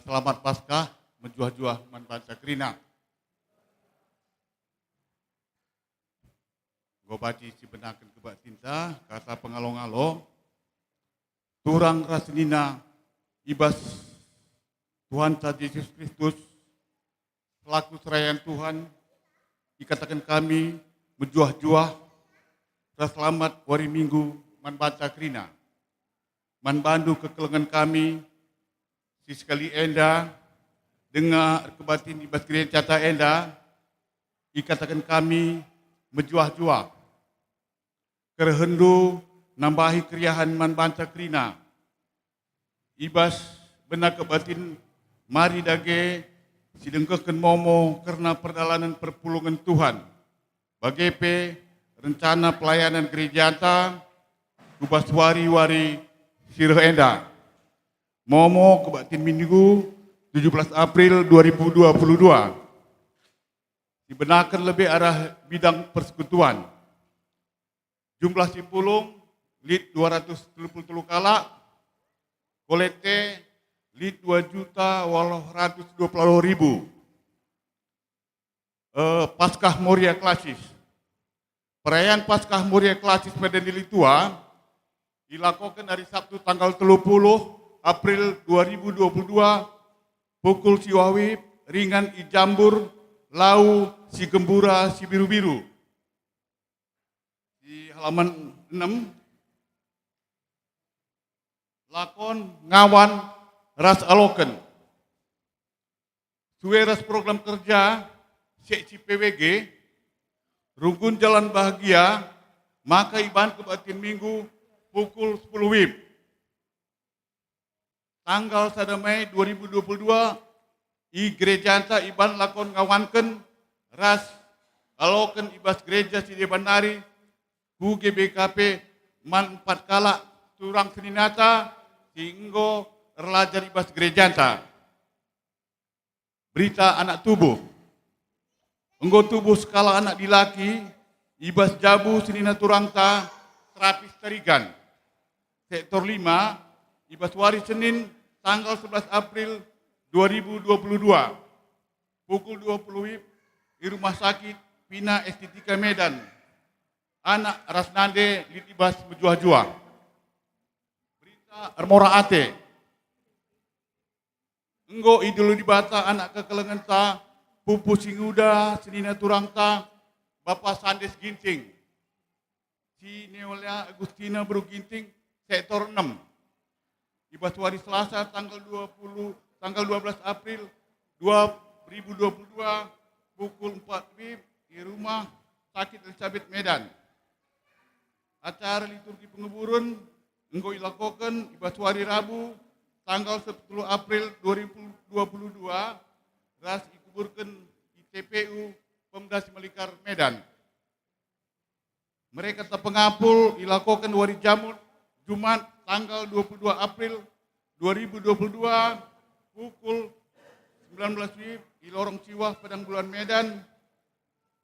Selamat Paskah, menjuah-juah manpanca krina. Gobaci si benakan kebak tinta, kata pengalong-along, turang rasenina ibas Tuhan saat Yesus Kristus, selaku serayaan Tuhan, dikatakan kami menjuah-juah, selamat wari minggu manpanca krina. Manbandu kekelengan kami, si sekali enda, dengar kebatin ibas gereja cata enda, ikatakan kami menjuah-juah. Kerhendu nambahi kriahan manbanca krina. Ibas benar kebatin mari dage sidengkeken momo karena perdalanan perpulungan Tuhan. Bagepe rencana pelayanan gereja cata, kubas wari-wari sirah enda. Momo kebatin minggu 17 April 2022. Dibenarkan lebih arah bidang persekutuan. Jumlah sipulung lid 233 kala, kolete lid 2.820.000. Paskah Moria Klasis. Perayaan Paskah Moria Klasis Medan Litua dilakukan hari Sabtu tanggal 30 April 2022 pukul siwawi ringan ijambur lau si gembura si biru-biru. Di halaman 6 lakon ngawan ras aloken. Sueras program kerja seksi PWG rukun jalan bahagia maka iban kebatin minggu pukul 10 WIB. Tanggal 1 Mei 2022, i gereja anta iban lakon ngawanken ras aloken ibas gereja si debanari ku GBKP man 4 kala turang seninata singgo erlajar ibas gereja anta. Berita anak tubuh. Enggo tubuh skala anak dilaki ibas jabu senina turang ta terapis terigan. Sektor 5 ibas wari Senin tanggal 11 April 2022 pukul 20 WIB di Rumah Sakit Pina Estetika Medan. Anak Rasnande litibas menjuah-juah. Berita Armora Ate. Enggo idul dibata anak kekelengan ta pupu singuda senina turang ta Bapak Sandes Ginting. Si Neolia Agustina Bro Ginting sektor 6. Ibas wari Selasa tanggal 12 April 2022 pukul 4 WIB di Rumah Sakit Elizabeth Medan. Acara liturgi penguburan enggo dilakukan ibas wari Rabu tanggal 10 April 2022 ras dikuburkan di TPU Pemda Simalikar Medan. Mereka terpengapul dilakukan wari Jamut Jumat tanggal 22 April 2022 pukul 19 WIB di Lorong Ciwah Padang Bulan Medan.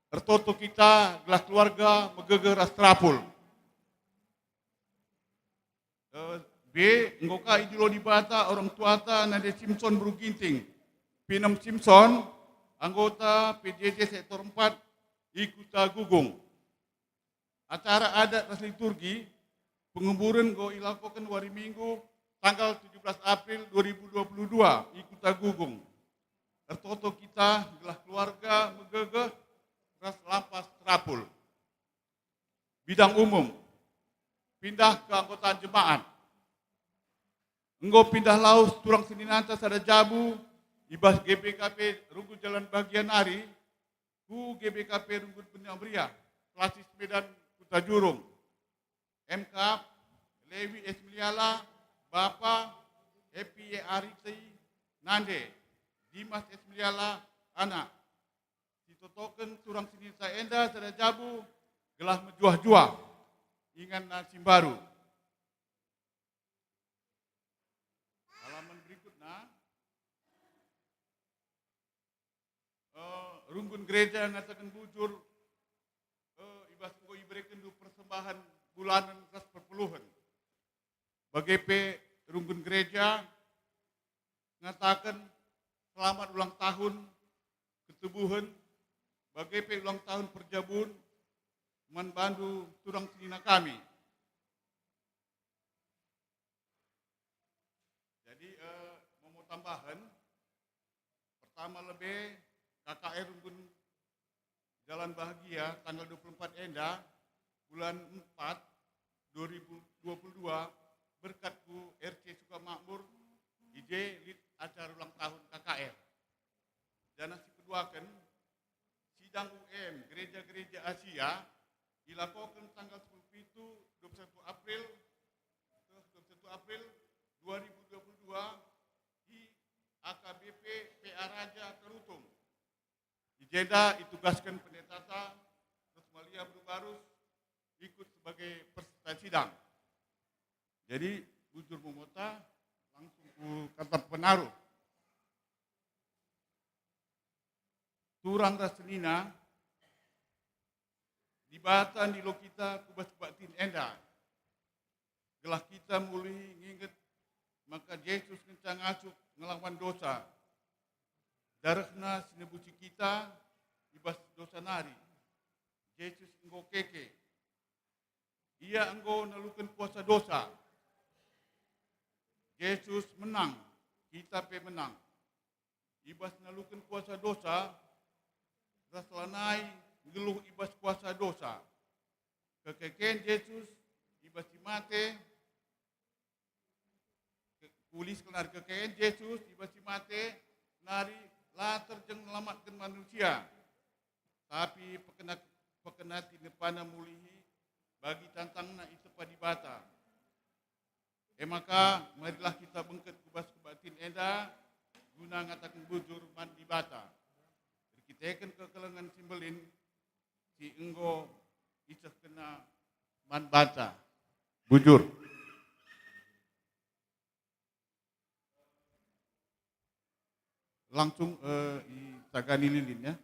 Ertoto kita gelah keluarga megege ras terapul. B. Nggoka ijulo dibata orang tuata Nade Simpson Bru Ginting. Pinem Simpson, anggota PJJ sektor 4 Ikuta Gugung. Acara adat ras liturgi penguburan go ilakokan wari minggu tanggal 17 April 2022 Ikuta Gugung. Ertoto kita gelah keluarga megege ras lapas terapul. Bidang umum pindah ke anggotaan jemaat. Enggo pindah laus turang seninanta sada jabu ibas GBKP Rungkut Jalan Bagian Ari ku GBKP Rungkut Penabria Klasis Medan Kuta Jurung. MK Lewi Esmiliala Bapak Happy Ariti Nande Dimas Esmiliala anak ditotoken turang sinita enda sada jabu gelah menjuah-juah ingan nasim baru. Halaman berikutnya rungkun gereja ngatakan bujur ibas ko iberikan du persembahan bulanan kas perpuluhan. Bagepe rungkun gereja ngatakan selamat ulang tahun ketubuhan bagi ulang tahun perjabun membantu turang senina kami. Jadi mau tambahan, pertama lebih KKR Rumpun Jalan Bahagia tanggal 24 Enda bulan 4 2022 berkatku RC Sukamakmur IJ lead acara ulang tahun KKR. Dan nasi kedua kan sidang UM gereja-gereja Asia dilakukan tanggal 10 itu 21 April 2022 di AKBP PA Raja Kerutung. Di Jeddah ditugaskan pendeta Rosmalia Brubarus ikut sebagai peserta sidang. Jadi bujur memota langsung ku kata penaruh. Turang rasenina di batan di lo kita kubas batin enda. Gelah kita mulai nginget maka Yesus kencang asuk ngelawan dosa. Darahna sinebuci kita ibas dosa nari. Yesus engkau keke. Ia engkau nalukan puasa dosa. Yesus menang, kita pe menang. Ibas nalukan puasa dosa, rasalanai geluh ibas puasa dosa. Kekeken Yesus ibas mate, kulis kenar kekeken Yesus ibas mate, nari latar jeng melamatkan manusia. Tapi pekena tinepana mulihi bagi tantangna itu padibata. Maka marilah kita bengket kubas kebatin enda guna ngatakan bujur man di bata. Kita akan kekelengan simbelin si enggo isah kena man bata. Bujur. Langsung tagani lilin ya.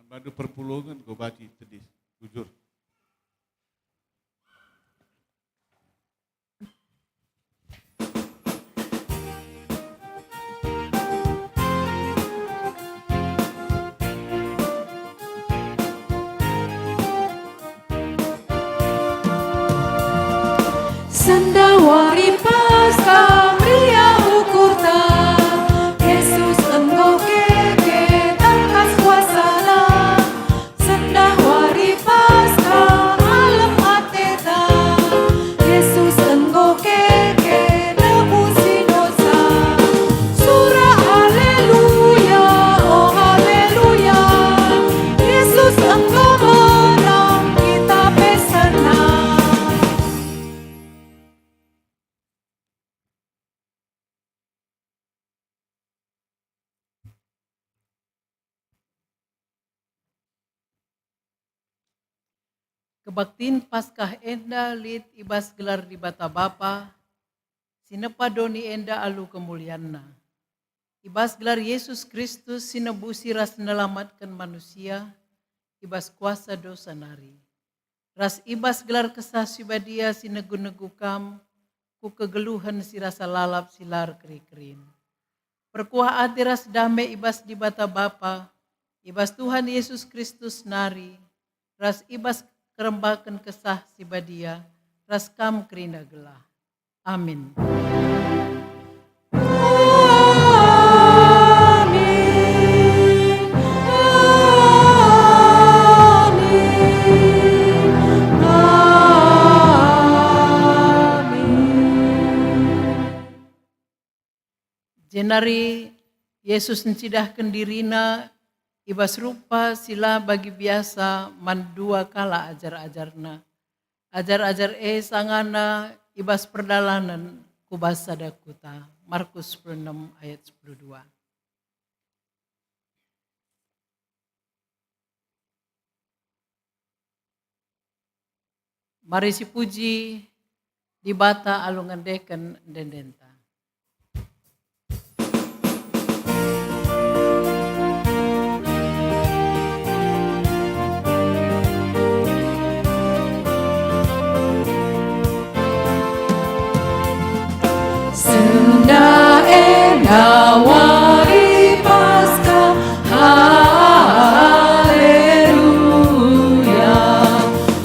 Madu perpulungan gue baca tadi, bujur. Sendawari Paskah meriah ukurta, Yesus engkau keke tangkas kuasana. Sendawari Paskah alam ateta, Yesus engkau keke nebusi dosa. Surah haleluya, oh haleluya, Yesus engkau menang, kita pesenang. Kebaktin Paskah enda lit ibas gelar di bata Bapa, sinepa doni enda alu kemulianna. Ibas gelar Yesus Kristus sinebusi ras nelamatkan manusia, ibas kuasa dosa nari. Ras ibas gelar kesah sibadia sinegu-negu kam, ku kegeluhan si rasa lalap silar keri-kerin. Perkuah ati ras damai ibas di bata Bapa, ibas Tuhan Yesus Kristus nari, ras ibas kerembakan kesah sibadia, ras kam kerina gelah. Amin. Jenari Yesus mencidahkan dirina ibas rupa sila bagi biasa mandua kala ajar-ajarna. Ajar-ajar sangana ibas perdalanan kubas sadakuta. Markus 6 ayat 12. Mari si puji di bata alungan deken dendenta. Senda enda wari Paskah, haleluya.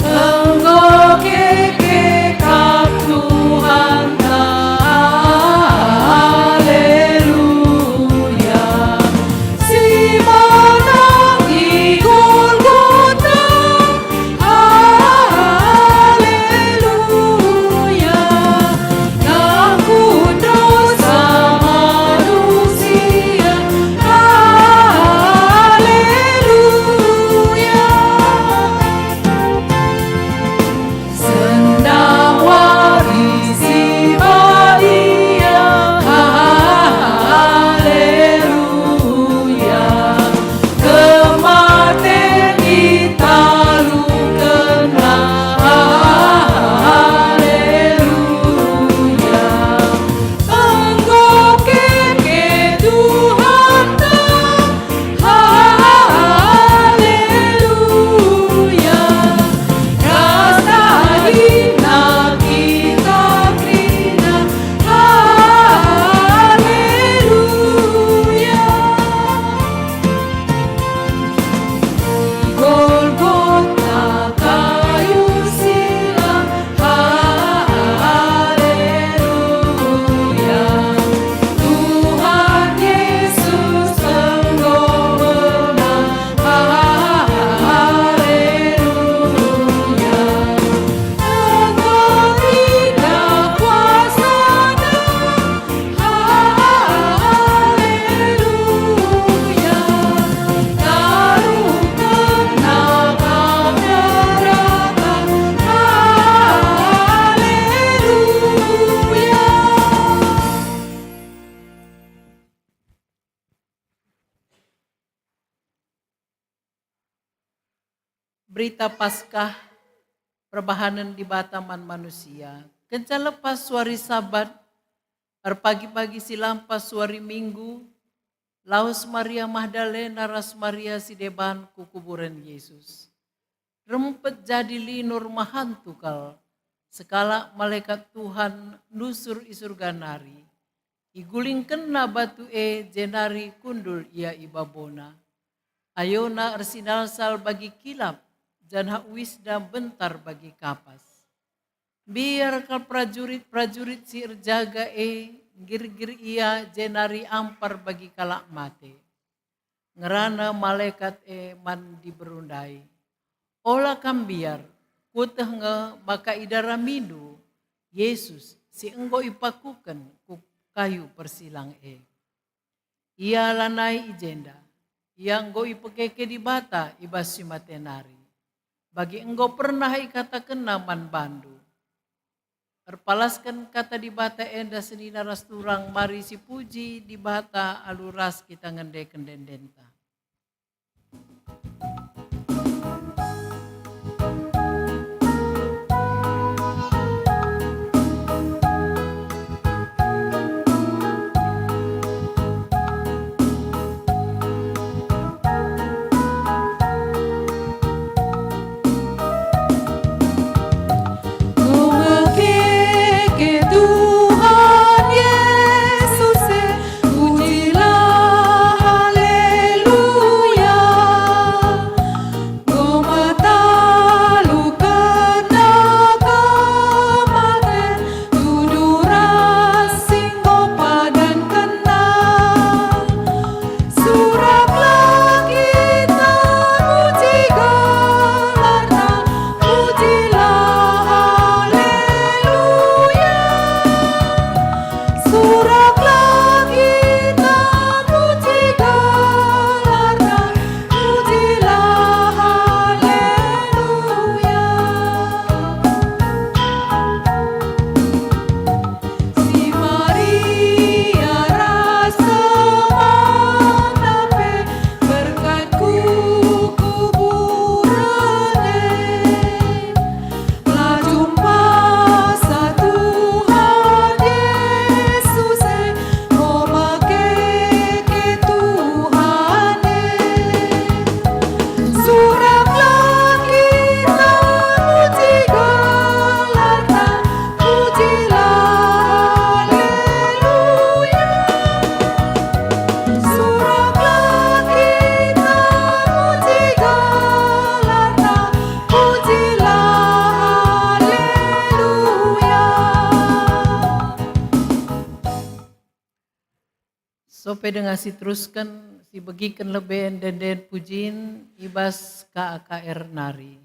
Engkau kekekak Tuhan, haleluya. Si menang di Golgota, haleluya. Takut dosa manusia, haleluya. Sendang warisi bahagia, haleluya. Kematian ditaklukkan, haleluya. Engkau kekeh Tuhan, haleluya. Rasa hina kita bina, haleluya. Golgota kayu silam, haleluya. Tuhan Yesus Engkau menang, haleluya. Engkau tidak kuasa, haleluya. Taruh tenaga menyerahkan, haleluya. Berita Paskah perbahanan di bataman manusia. Kenca lepas suari Sabat, pagi-pagi silampas suari Minggu, laus Maria Magdalena ras Maria si deban ku kuburan Yesus. Rempet jadi linur mahantu kal, sekala malaikat Tuhan nusur isur ganari. Iguling kena batu jenari kundul ia ibabona. Ayona arsinal sal bagi kilap, janha wisda bentar bagi kapas. Biar kal prajurit si jaga gir-gir ia jenari ampar bagi kalak mate. Ngerana malaikat mandi berundai. Ola kambiar, kuteh nge maka idara mindu, Yesus si enggo ipakukan ku kayu persilang Ia lanai ijenda, yang enggo ipekeke di bata ibasi matenari. Bagi engkau pernah ikatakan naman bandu. Perpalaskan kata di bata enda senina ras turang, mari si puji di bata aluras kita ngendeken dendenta. Tuhan Yesus, pujilah, haleluya. supaya dengan si teruskan, si bagikan lebih dan pujin, ibas KAKR nari.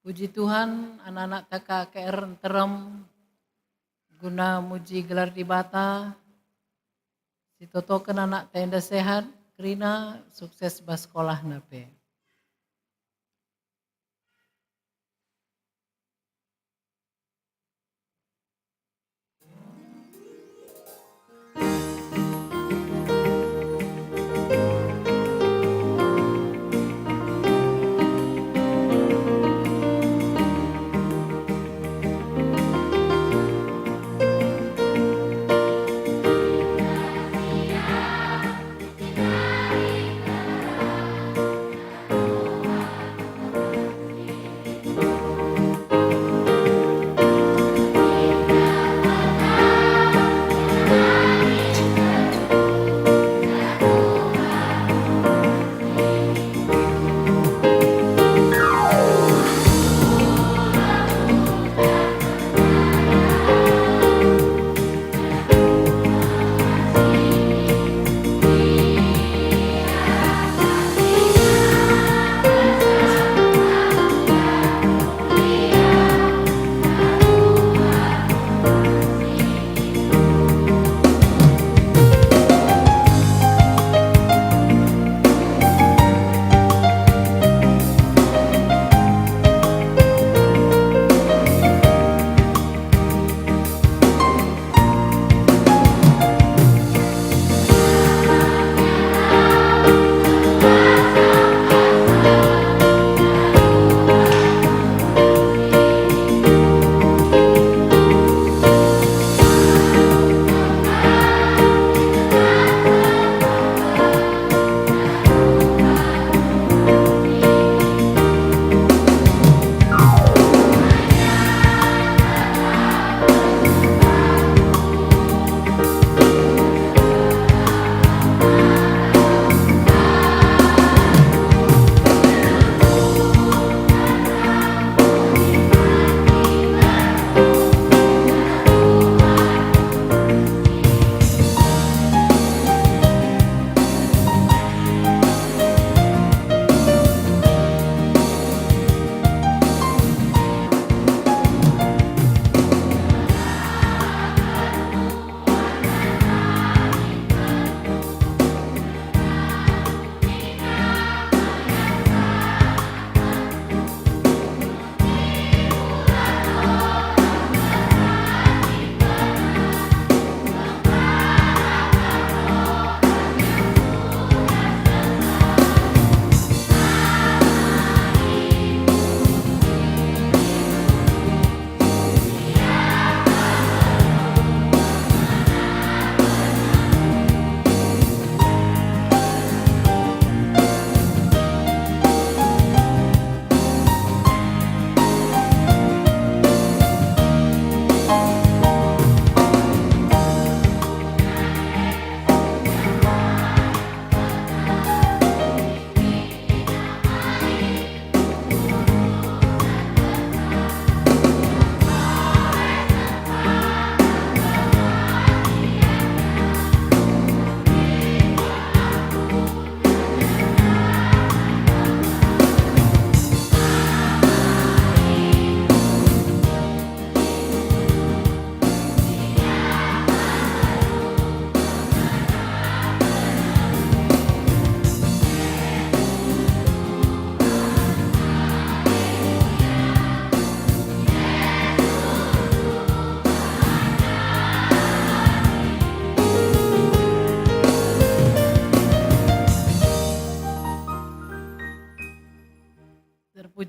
Puji Tuhan, anak-anak KKR terem guna muji gelar di bata. Si totokan anak tenda sehat, Krina sukses sekolah nape.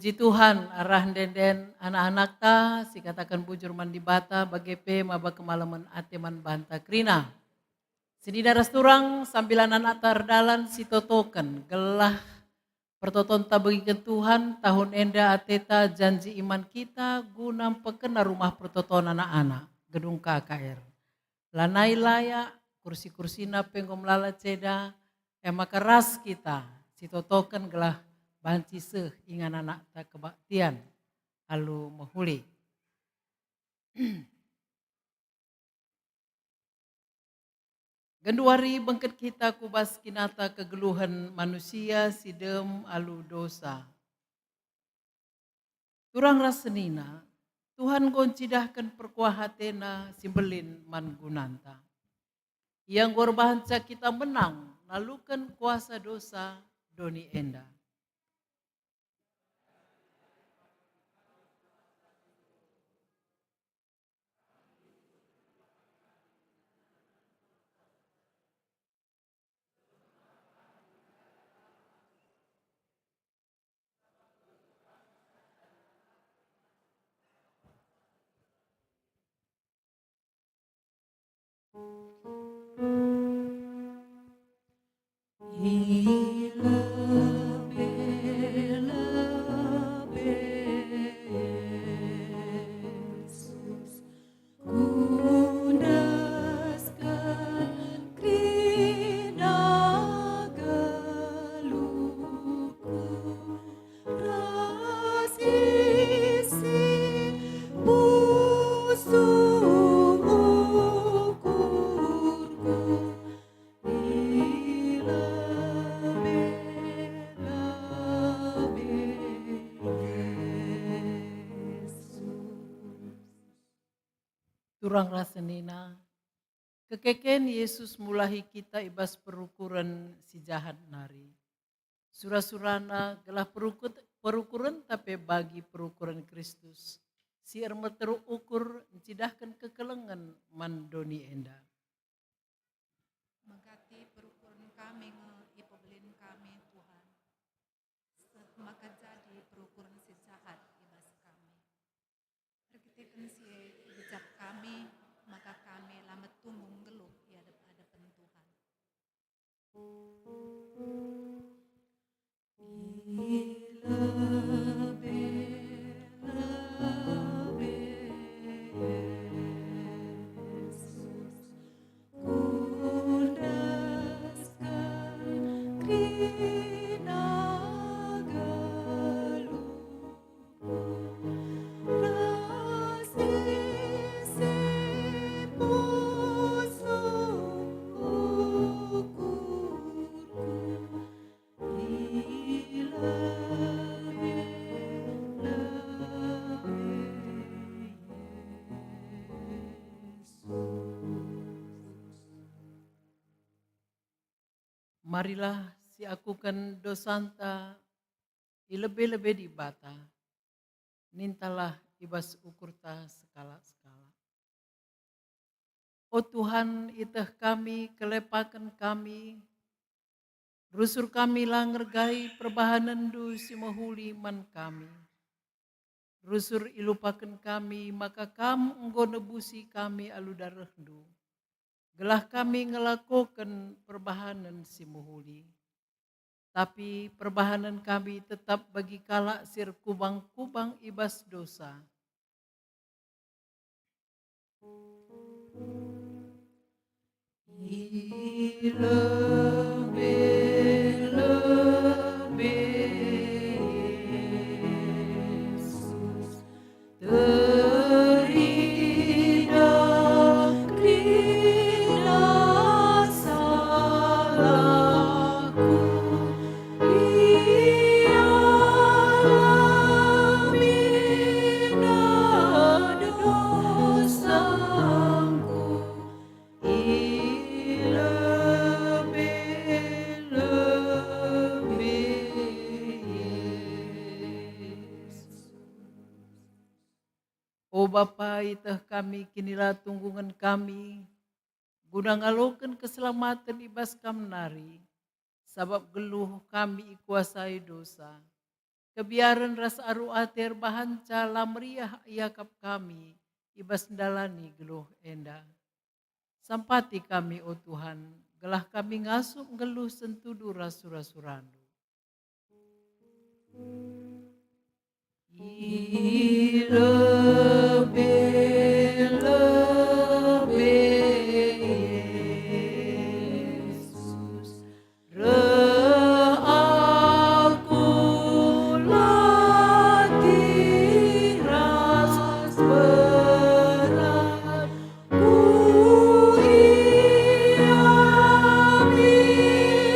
Puji Tuhan, arah denden anak-anak ta, si katakan bujur mandi bata, bagepe maba kemalaman ateman banta krina. Sini daras turang sambilan anak tardalan si totokan, gelah pertoton ta bagikan Tuhan, tahun enda ateta janji iman kita, guna pekena rumah pertoton anak-anak, gedung KKR. Lanai layak, kursi-kursina penggom lala ceda, maka ras kita, si totokan gelah banci seh ingan anak tak kebaktian alu mahuli. Genduari bengket kita kubas kinata kegeluhan manusia sidem alu dosa. Turang rasenina, Tuhan goncidahkan perkuah hatena simbelin man gunanta. Yang gorbahanca kita menang, lalukan kuasa dosa doni enda. Turang rasenina, kekeken Yesus mulahi kita ibas perukuran si jahat nari. Surah-surana gelah perukuran tapi bagi perukuran Kristus. Si erma terukur mencidahkan kekelengan mandoni enda. Megati perukuran kami ipobelin kami Tuhan. Maka jadi perukuran si jahat ibas kami. Perkitikan si bijak kami, maka kami lamet tunggung geluh di hadapan Tuhan. Marilah si akukan dosanta lebih-lebih di bata. Nintalah ibas ukurta skala-skala. Oh Tuhan, itah kami, kelepakan kami, rusur kami lah ngergai perbahanan du si mahuli man kami. Rusur ilupakan kami, maka kamu enggo nebusi kami alu darahdu. Gelah kami ngelakukan perbahanan si muhuli. Tapi perbahanan kami tetap bagi kalak sir kubang-kubang ibas dosa. O Bapa, itah kami kinilah tunggungan kami, guna ngalokan keselamatan ibas kamnari, sabab geluh kami ikuasai dosa. kebiaran ras aru ater bahanca lamriah iakap kami, ibas ndalani geluh enda. Sampati kami, o Tuhan, gelah kami ngasup ngeluh sentudu rasura-surandu. Yesus, aku latih ras berat, ku iami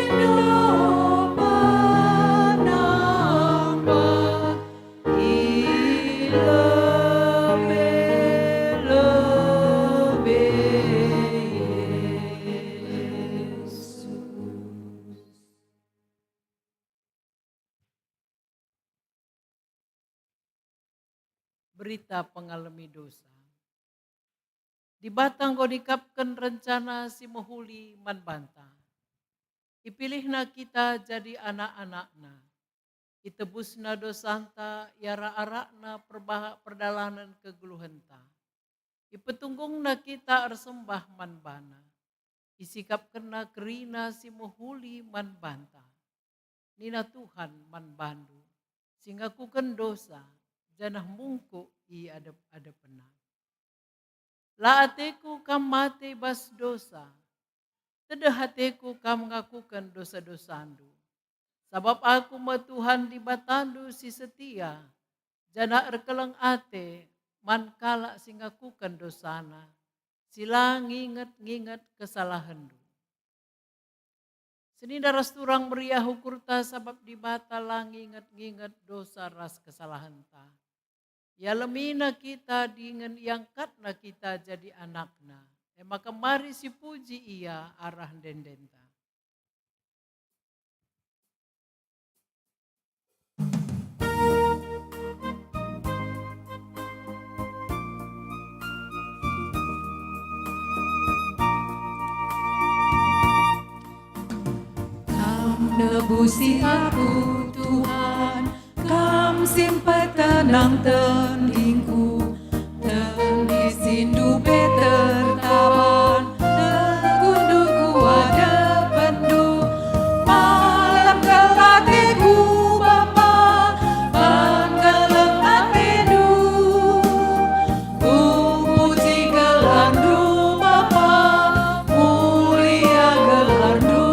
menampak berita pengalami dosa. Di batang kau dikapkan rencana si mohuli man banta. Ipilihna kita jadi anak-anakna. Itebusna dosanta, yara arakna perdalanan kegeluhenta. Ipetunggungna kita ersembah man bana. Isikap kena kerina si mohuli man banta. Nina Tuhan man bandu. Sehingga kuken dosa, janah mungku i adep-adepena. La ateku kam mate bas dosa. Tedah hatiku kam ngakukan dosa-dosandu. Sabab aku ma Tuhan di batandu si setia. Jana erkeleng ate man kala sing ngakukan dosana. Sila nginget-nginget kesalahandu. Seni daras turang meriah hukurta sabab di batala nginget-nginget dosa ras kesalahanta. Ya lemina kita dengan iangkatna kita jadi anakna. Maka mari si puji ia arah dendenta. Kam nebusi aku Tuhan, kam simpai tenang tendingku, tendi sindu beter taban, tegunduku ada pendu, malam kelatiku Bapa, pangaleng atedu, ku puji gelardu Bapa, mulia gelardu,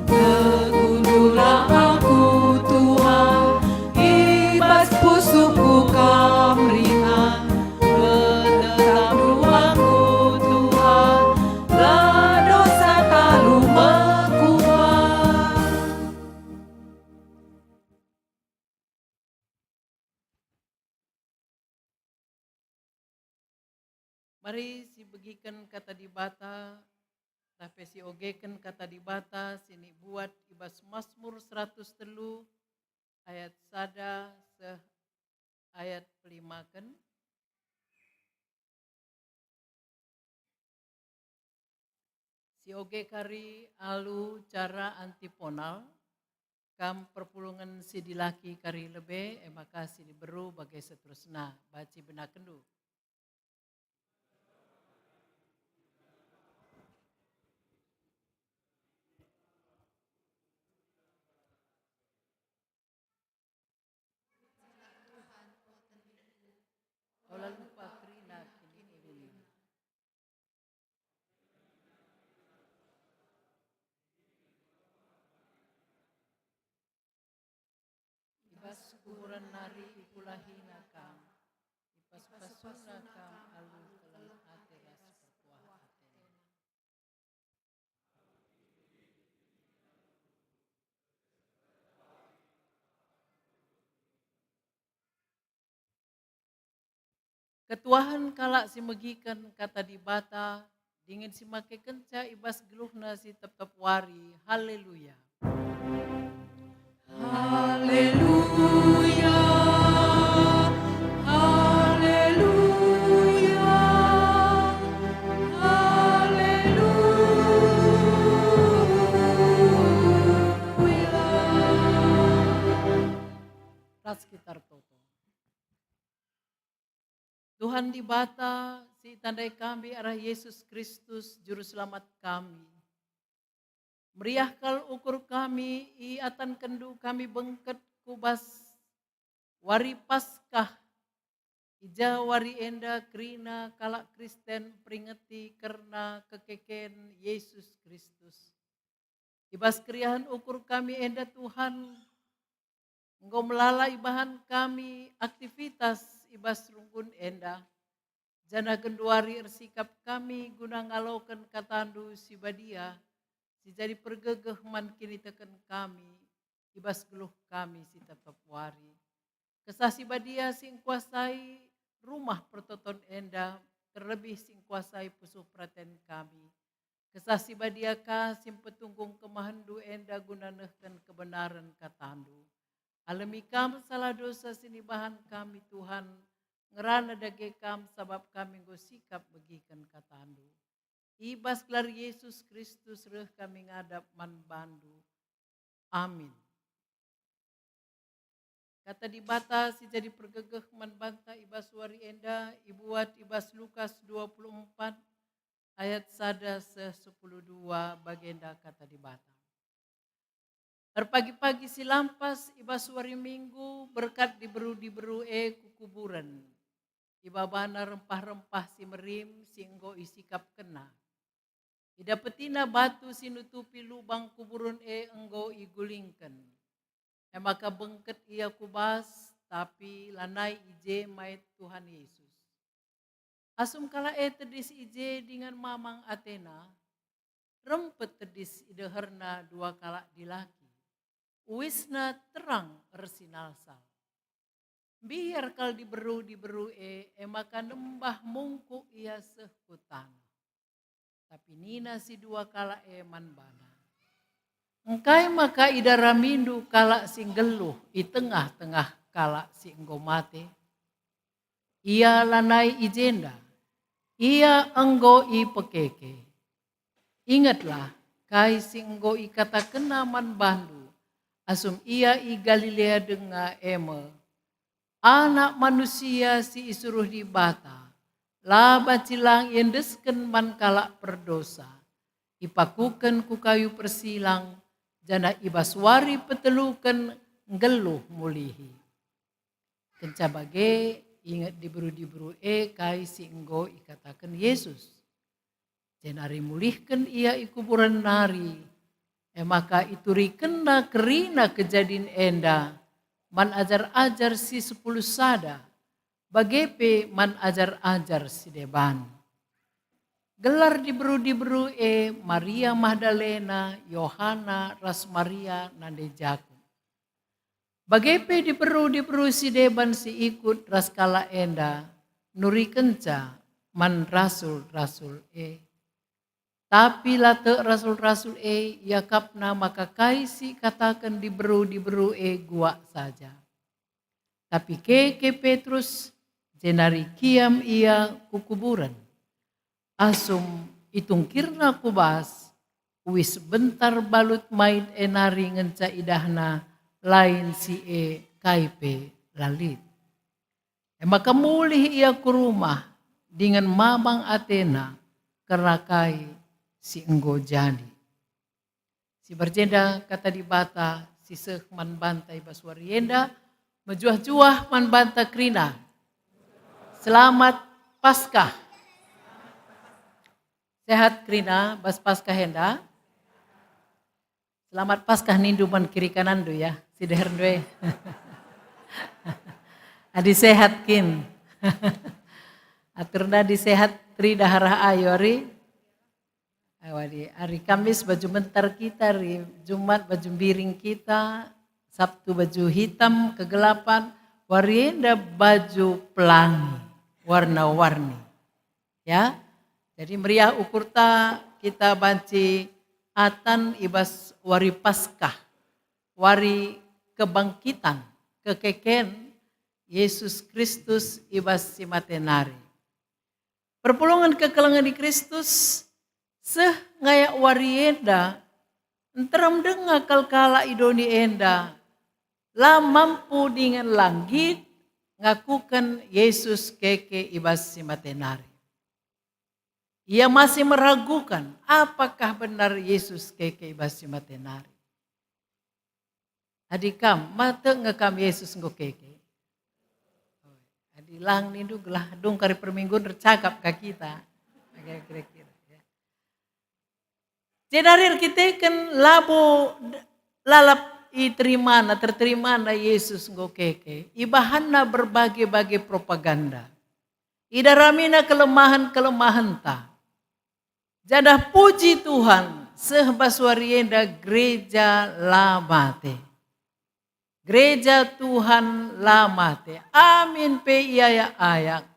tegundulah aku Tuhan, ibas pusuku kamringan, betetamu aku Tuhan, lah dosa talu mekuat. Mari si begikan kata di bata, tapi si ogekan kata di bata, sini buat ibas Mazmur 103 ayat sada ayat 5 kan. Si oge kari alu cara antiponal, kam perpulungan si dilaki kari lebe, maka si diberu bagai seterusnya, baci benak kendu. Olah lupa krina kini ini. Ibas kuran nari ipulahina kam. Ibas pasuna kam alu kelang ateras perkuah atena. Ketuahan kalak si megikan kata di bata, dingin si make kenca ibas geluhna si tetap wari. Haleluya. Haleluya, haleluya, haleluya. Tuhan di bata, si tandai kami arah Yesus Kristus, Juru Selamat kami. Meriah kal ukur kami, iatan kendu kami bengket kubas, wari Paskah, ija wari enda krina kalak Kristen peringeti karena kekeken Yesus Kristus. Ibas keriahan ukur kami enda Tuhan, Engkau melalai bahan kami aktivitas ibas rungkun enda. Jana genduari ersikap kami guna ngalokan katandu si badia. Si jadi pergegeh man kini teken kami. Ibas geluh kami si tetap wari. Kesah si badia sing kuasai rumah pertoton enda. Terlebih sing kuasai pusuh praten kami. Kesah si badia ka sim petunggung kemahandu enda guna nehken kebenaran katandu. Alami kam salah dosa sini bahan kami Tuhan. Ngerana dage kam sabab kami go sikap begikan katandu. Ibas gelar Yesus Kristus reh kami ngadap man bandu. Amin. Kata di bata si jadi pergegeh man banta ibas wari enda ibuat ibas Lukas 24 ayat 1-10-2 bagenda kata di bata. Pagi-pagi si lampas ibas wari minggu berkat diberu kukuburan. Ibabana rempah-rempah si merim si enggo isikap kena. Ida petina batu si nutupi lubang kuburan enggo igulingkan. Maka bengket ia kubas tapi lanai ije mait Tuhan Yesus. Asum kala tedis ije dengan mamang Athena. Rempet tedis ideherna dua kala dilaki. Uisna terang ersinalsal. Biar kal diberu maka nembah mungku ia sehkutan. Tapi nina si dua kala man bana. Engkai maka idara mindu kala sing geluh i tengah-tengah kala si enggo mate. Ia lanai ijenda. Ia enggo i pekeke. Ingatlah kai si enggo i kata kena man bandu. Asum ia i Galilea denga eme. Anak manusia si isuruh di bata. Laba cilang yendesken man kalak perdosa. Ipakuken ku kayu persilang. Jana ibaswari peteluken ngeluh mulihi. Kencabage ingat diburu kai si enggo ikatakan Yesus. Jenari mulihken ia ikuburan nari. Maka ituri kena kerina kejadian enda. Man ajar-ajar si 10 sada. Bagepe man ajar-ajar si deban. Gelar diberu Maria Magdalena, Yohana, Ras Maria, nande Jakub. Bagepe diberu si deban si ikut ras kala enda. Nuri kenca man rasul-rasul Tapi late rasul-rasul yakapna maka kaisi katakan diberu gua saja. Tapi ke Petrus jenari kiam ia kukuburan. Asum itungkirna kubas wis bentar balut main enari ngenca idahna lain si kaipe lalit. Maka mulih ia ke rumah dengan mamang Athena karena kai si enggo jadi. Si berjenda kata di bata si seh man bantai baswarienda mejuah-juah man banta krina. Selamat Paskah. Sehat krina bas Paskah henda. Selamat Paskah nindu man kiri kanan do ya. Si deherndoe. Adi sehat kin. Aturna di sehat tri daharah ayori. Hari Kamis baju mentar kita, hari Jumat baju biring kita, Sabtu baju hitam kegelapan, warienda baju pelangi, warna-warni. Ya, jadi meriah ukurta kita banci atan ibas wari Paskah, wari kebangkitan, kekeken Yesus Kristus ibas simatenari. Perpulungan kekelangan di Kristus, seh ngayak warienda, enteram dengar kalkala idoni enda, la mampu dengan langit, ngakukan Yesus keke ibas si matenari. Ia masih meragukan apakah benar Yesus keke ibas si matenari. Adikam, mata ngekam Yesus ngo keke. Adilang nindu gelah dong kari perminggu tercakap ke kita. Kira-kira. Jenarir kita kan labo lalap terterima Yesus ngo keke. Ibahana berbagai-bagai propaganda. Idaramina kelemahan-kelemahan ta. Jadah puji Tuhan sehbaswarienda gereja lamate. Gereja Tuhan lamate. Amin pe iya ayak.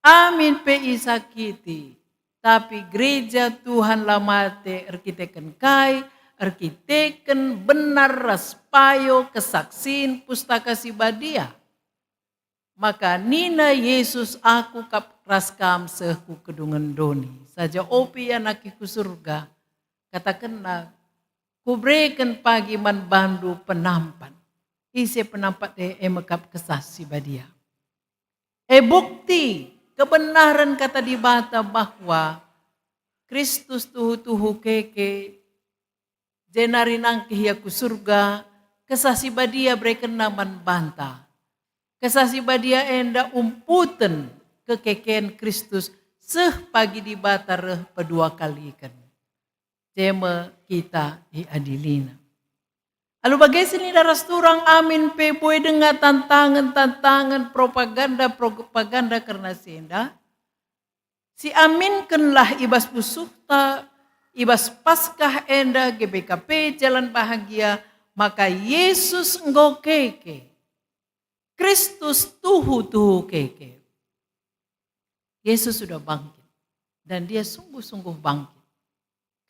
Amin pe isakiti. Tapi gereja Tuhan lamate arkiteken kai. Arkiteken benar raspayo kesaksin pustaka sibadia. Maka nina Yesus aku kap raskam sehu kedungan doni. Saja opi anakiku surga. Katakan na kubreken pagi man bandu penampan. Isi penampat emekap kesah sibadia. Bukti kebenaran kata di bata bahwa Kristus tuhu keke. Jenari nangkih yaku surga, kesasi badia breken naman banta. Kesasi badia enda umputen kekeken Kristus seh pagi di batar pedua kali ikan. Jema kita diadilina. Lalu bagaimana daras turang amin pe boy dengan tantangan propaganda karena senda. Si aminkanlah ibas pusukta. Ibas Paskah enda GBKP jalan bahagia, maka Yesus enggo keke. Kristus tuhu keke. Yesus sudah bangkit dan dia sungguh-sungguh bangkit.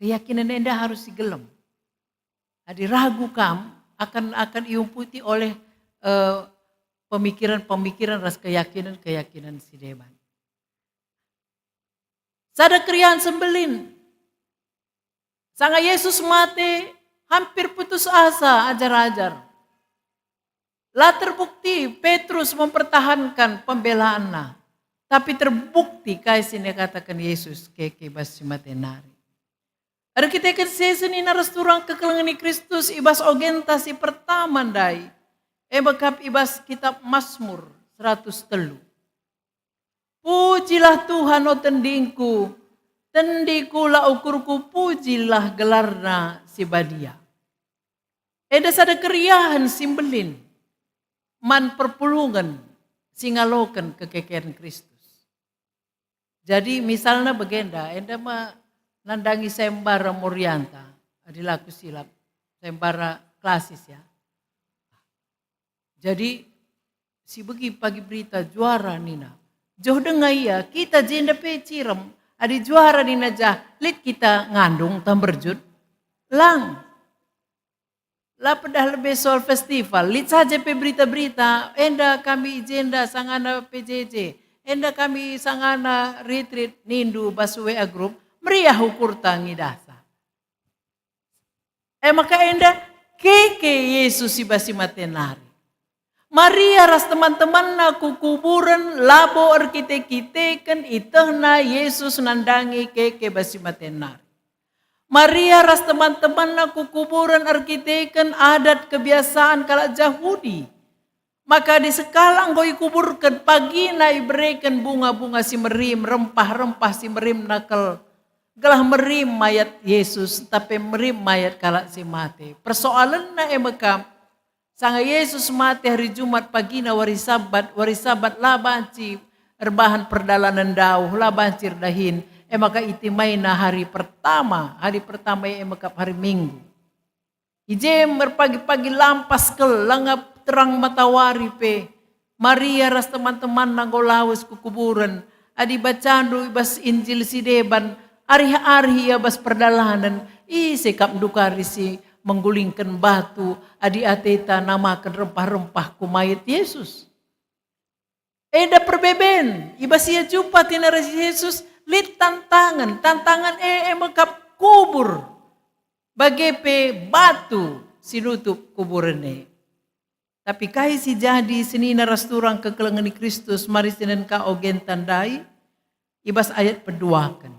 Keyakinan enda harus digelem. Diragu kam akan diumputi oleh pemikiran-pemikiran ras keyakinan si deban. Sada krian sembelin. Sanga Yesus mati hampir putus asa ajar-ajar. Lah terbukti Petrus mempertahankan pembelaannya. Tapi terbukti kaisine katakan Yesus keke basi matenari. Ada kita kan season ini harus turang kekelengan Kristus ibas ogentasi pertama dai. Bekap ibas kitab Mazmur 103. Pujilah Tuhan o tendingku. Tendiku la ukurku pujilah gelarna si badia. Eda sada keriahan simbelin. Man perpulungan singalokan kekekean Kristus. Jadi misalnya begenda. Eda mah nandangi sembara Murianta. Adilaku silap. Sembara klasis ya. Jadi si begi pagi berita juara Nina. Joh dengar ya kita jenda peciram. Adi juara di najah, lit kita ngandung tamberjut, lang. Lah pedah lebih soal festival, lit saja pe berita-berita, enda kami jenda sangana PJJ, enda kami sangana retreat nindu baswe group, meriah ukur tangi dasa. Maka enda keke Yesus si basi matenari. Maria ras teman-teman naku kuburan labo arkite-kiteken itehna Yesus nandangi keke basi matenar. Maria ras teman-teman naku kuburan arkiteken adat kebiasaan kala Yahudi. Maka di sekalang goi kuburkan pagi na iberikan bunga-bunga si merim, rempah-rempah si merim nakal. Gelah merim mayat Yesus tapi merim mayat kala si mati. Persoalan na emekam. Sanga Yesus mati hari Jumat pagi na wari sabat labanci erbahan perdalanan dauh labanci dahin maka itimai na hari pertama emakap hari Minggu. Ijem berpagi-pagi lampas kel langap terang matawari pe Maria ras teman-teman nanggolawes ku kuburan adi bacandu ibas Injil si deban ari-ari ya bas perdalanan sekap dukari si menggulingkan batu, adi ateta namakan rempah-rempah kumayat Yesus. Eda perbeben, ibasia jumpa tina Yesus, lit tantangan mekap kubur. Bagepe batu sinutup kuburene. Tapi kai si jadi senina rasturang kekelengan Kristus mari sinen ka ogen tandai ibas ayat peduakan.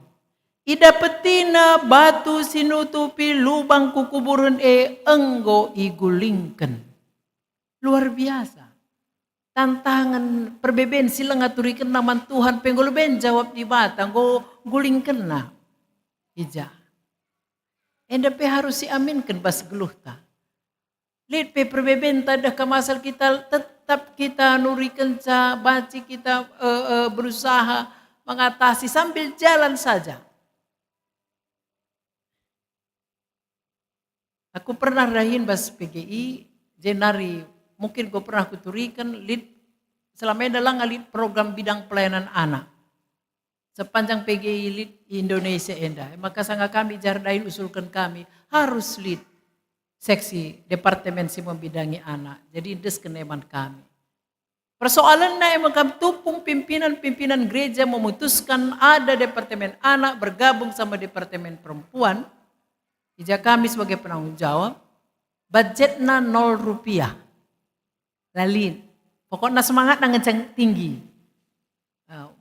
Ida petina batu sinutupi lubang kukuburan enggo igulingken. Luar biasa. Tantangan perbeben sila ngaturikan naman Tuhan pengguluben jawab di batang go gulingken na. Ija. Enda pe harus siaminkan bas geluh ta. Lid pe perbeben tada kamasal kita tetap kita nurikan ca baci kita berusaha mengatasi sambil jalan saja. Aku pernah rahin bas PGI Jenari, mungkin gue pernah kuturikan lead selama ini adalah lead program bidang pelayanan anak. Sepanjang PGI lead Indonesia endah, maka sangat kami jardain usulkan kami harus lead seksi departemen si membidangi anak. Jadi des keneman kami. Persoalannya emang kami tupung pimpinan gereja memutuskan ada departemen anak bergabung sama departemen perempuan. Ija kami sebagai penanggung jawab, budgetnya 0 rupiah. Lalin, pokoknya semangat na ngeceng tinggi.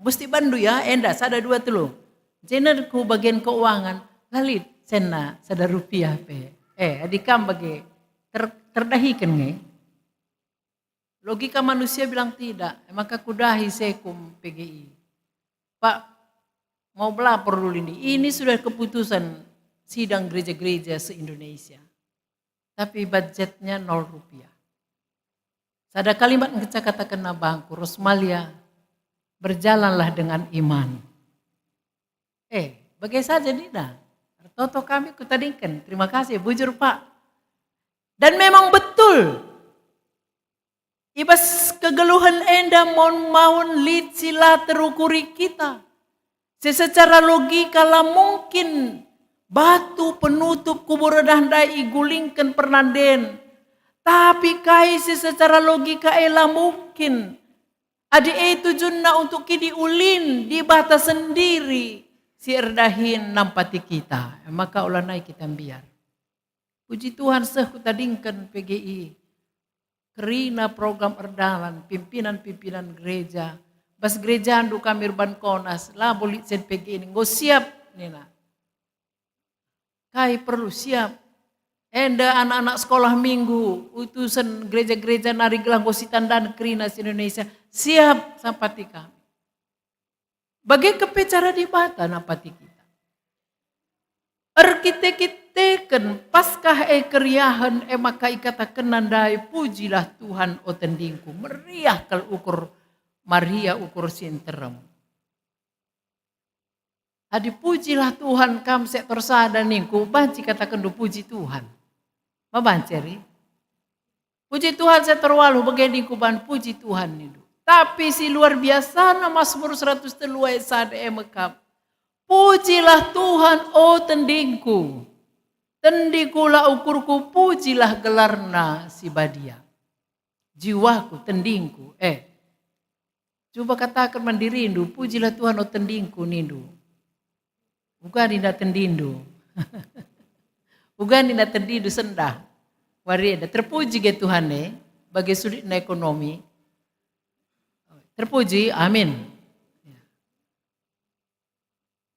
Mesti bandu ya, endas ada 2 telung. Jener ku bagian keuangan, lalit sena sada rupiah pe. Adikam bagi terdahikan nge. Logika manusia bilang tidak, maka kudahi sekum PGI. Pak, mau belapor dulu ini sudah keputusan sidang gereja-gereja se-Indonesia. Tapi budgetnya 0 rupiah. Ada kalimat yang kita katakan na bangku, Rosmalia, berjalanlah dengan iman. Bagai saja Nina. Toto kami kutadingkan, terima kasih, bujur Pak. Dan memang betul. Ibas kegeluhan enda mohon lead sila terukuri kita. Secara logika lah mungkin batu penutup kubur dandai igulingkan pernanden. Tapi kaisi secara logika elah mungkin. Adi itu junna untuk kidi ulin di batas sendiri. Si erdahin nampati kita. Maka ulah naik kita biar. Puji Tuhan kutadingkan PGI. Kerina program erdalan. Pimpinan-pimpinan gereja. Bas gereja andu kami Urban Konas. Lah boleh sen PGI ini. Go siap Nina. Kai perlu siap. Enda anak-anak sekolah minggu, utusan gereja-gereja nari gelang gositan dan kerina di Indonesia, siap sampati kami. Bagai kepecara di bata napati kita. Arkite-kiteken paskah keriahan maka ikatakan nandai pujilah Tuhan o tendingku. Meriah kal ukur Maria ukur sinterem. Adi pujilah Tuhan kam sektor sada ningku, banci katakan do puji Tuhan. Mabanceri. Puji Tuhan saya terwalu begini kuban puji Tuhan itu. Tapi si luar biasa na Mazmur 103 ayat 1 emekap. Pujilah Tuhan o tendingku. Tendikulah ukurku pujilah gelarna si badia. Jiwaku tendingku. Coba katakan mandirindu pujilah Tuhan o tendingku nindu. Bukan tidak tendindu. Bukan tidak terdiri sendah. Warida terpuji ke Tuhan bagi sulit na ekonomi. Terpuji, amin.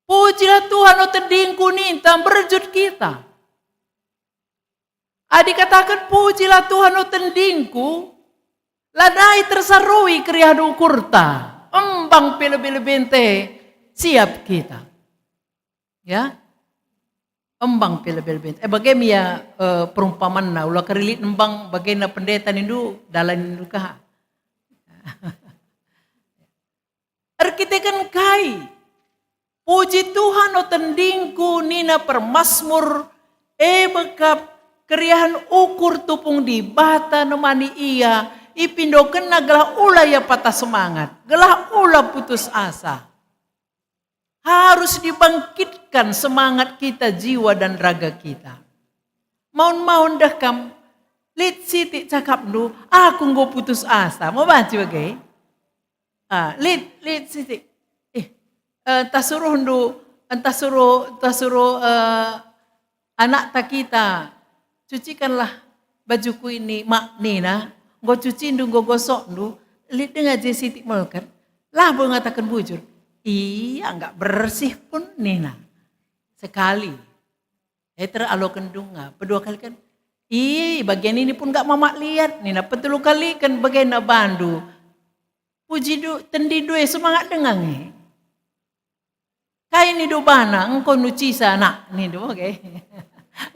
Pujilah Tuhan o terdingku nintam berjut kita. Adik katakan pujilah Tuhan o tendingku. Ladai tersarui kriadu kurta. Embang pele-pele siap kita. Ya. Embang pele-pele. Bagaimana perumpamaan na ulah kerilit embang bagaimana pendeta nindu dalan nindu kah. Arkitekan kai. Puji Tuhan o tendingku nina permasmur bekap keriahan ukur tupung di bata nemani ia ipindo kena gelah ulah ya patah semangat. Gelah ulah putus asa. Harus dibangkitkan semangat kita, jiwa dan raga kita. Maun-maun dah kam, lit siti cakap du, aku nggak putus asa. Mau baca bagai? Lit siti. Tasuruh du, tasuruh anak tak kita. Cucikanlah bajuku ini, mak Nina. Nggo cuci ndu nggo gosok ndu, lit dengan je Siti melkan. Lah boleh ngatakan bujur. Iya enggak bersih pun Nina. Sekali. Alo kendunga, kedua kali kan. Bagian ini pun enggak mamak lihat Nina. Petulu kali kan bagian bandu. Puji du, tendi du semangat dengang nih. Kain ni do bana, engkau nuci sana, ni do, oke.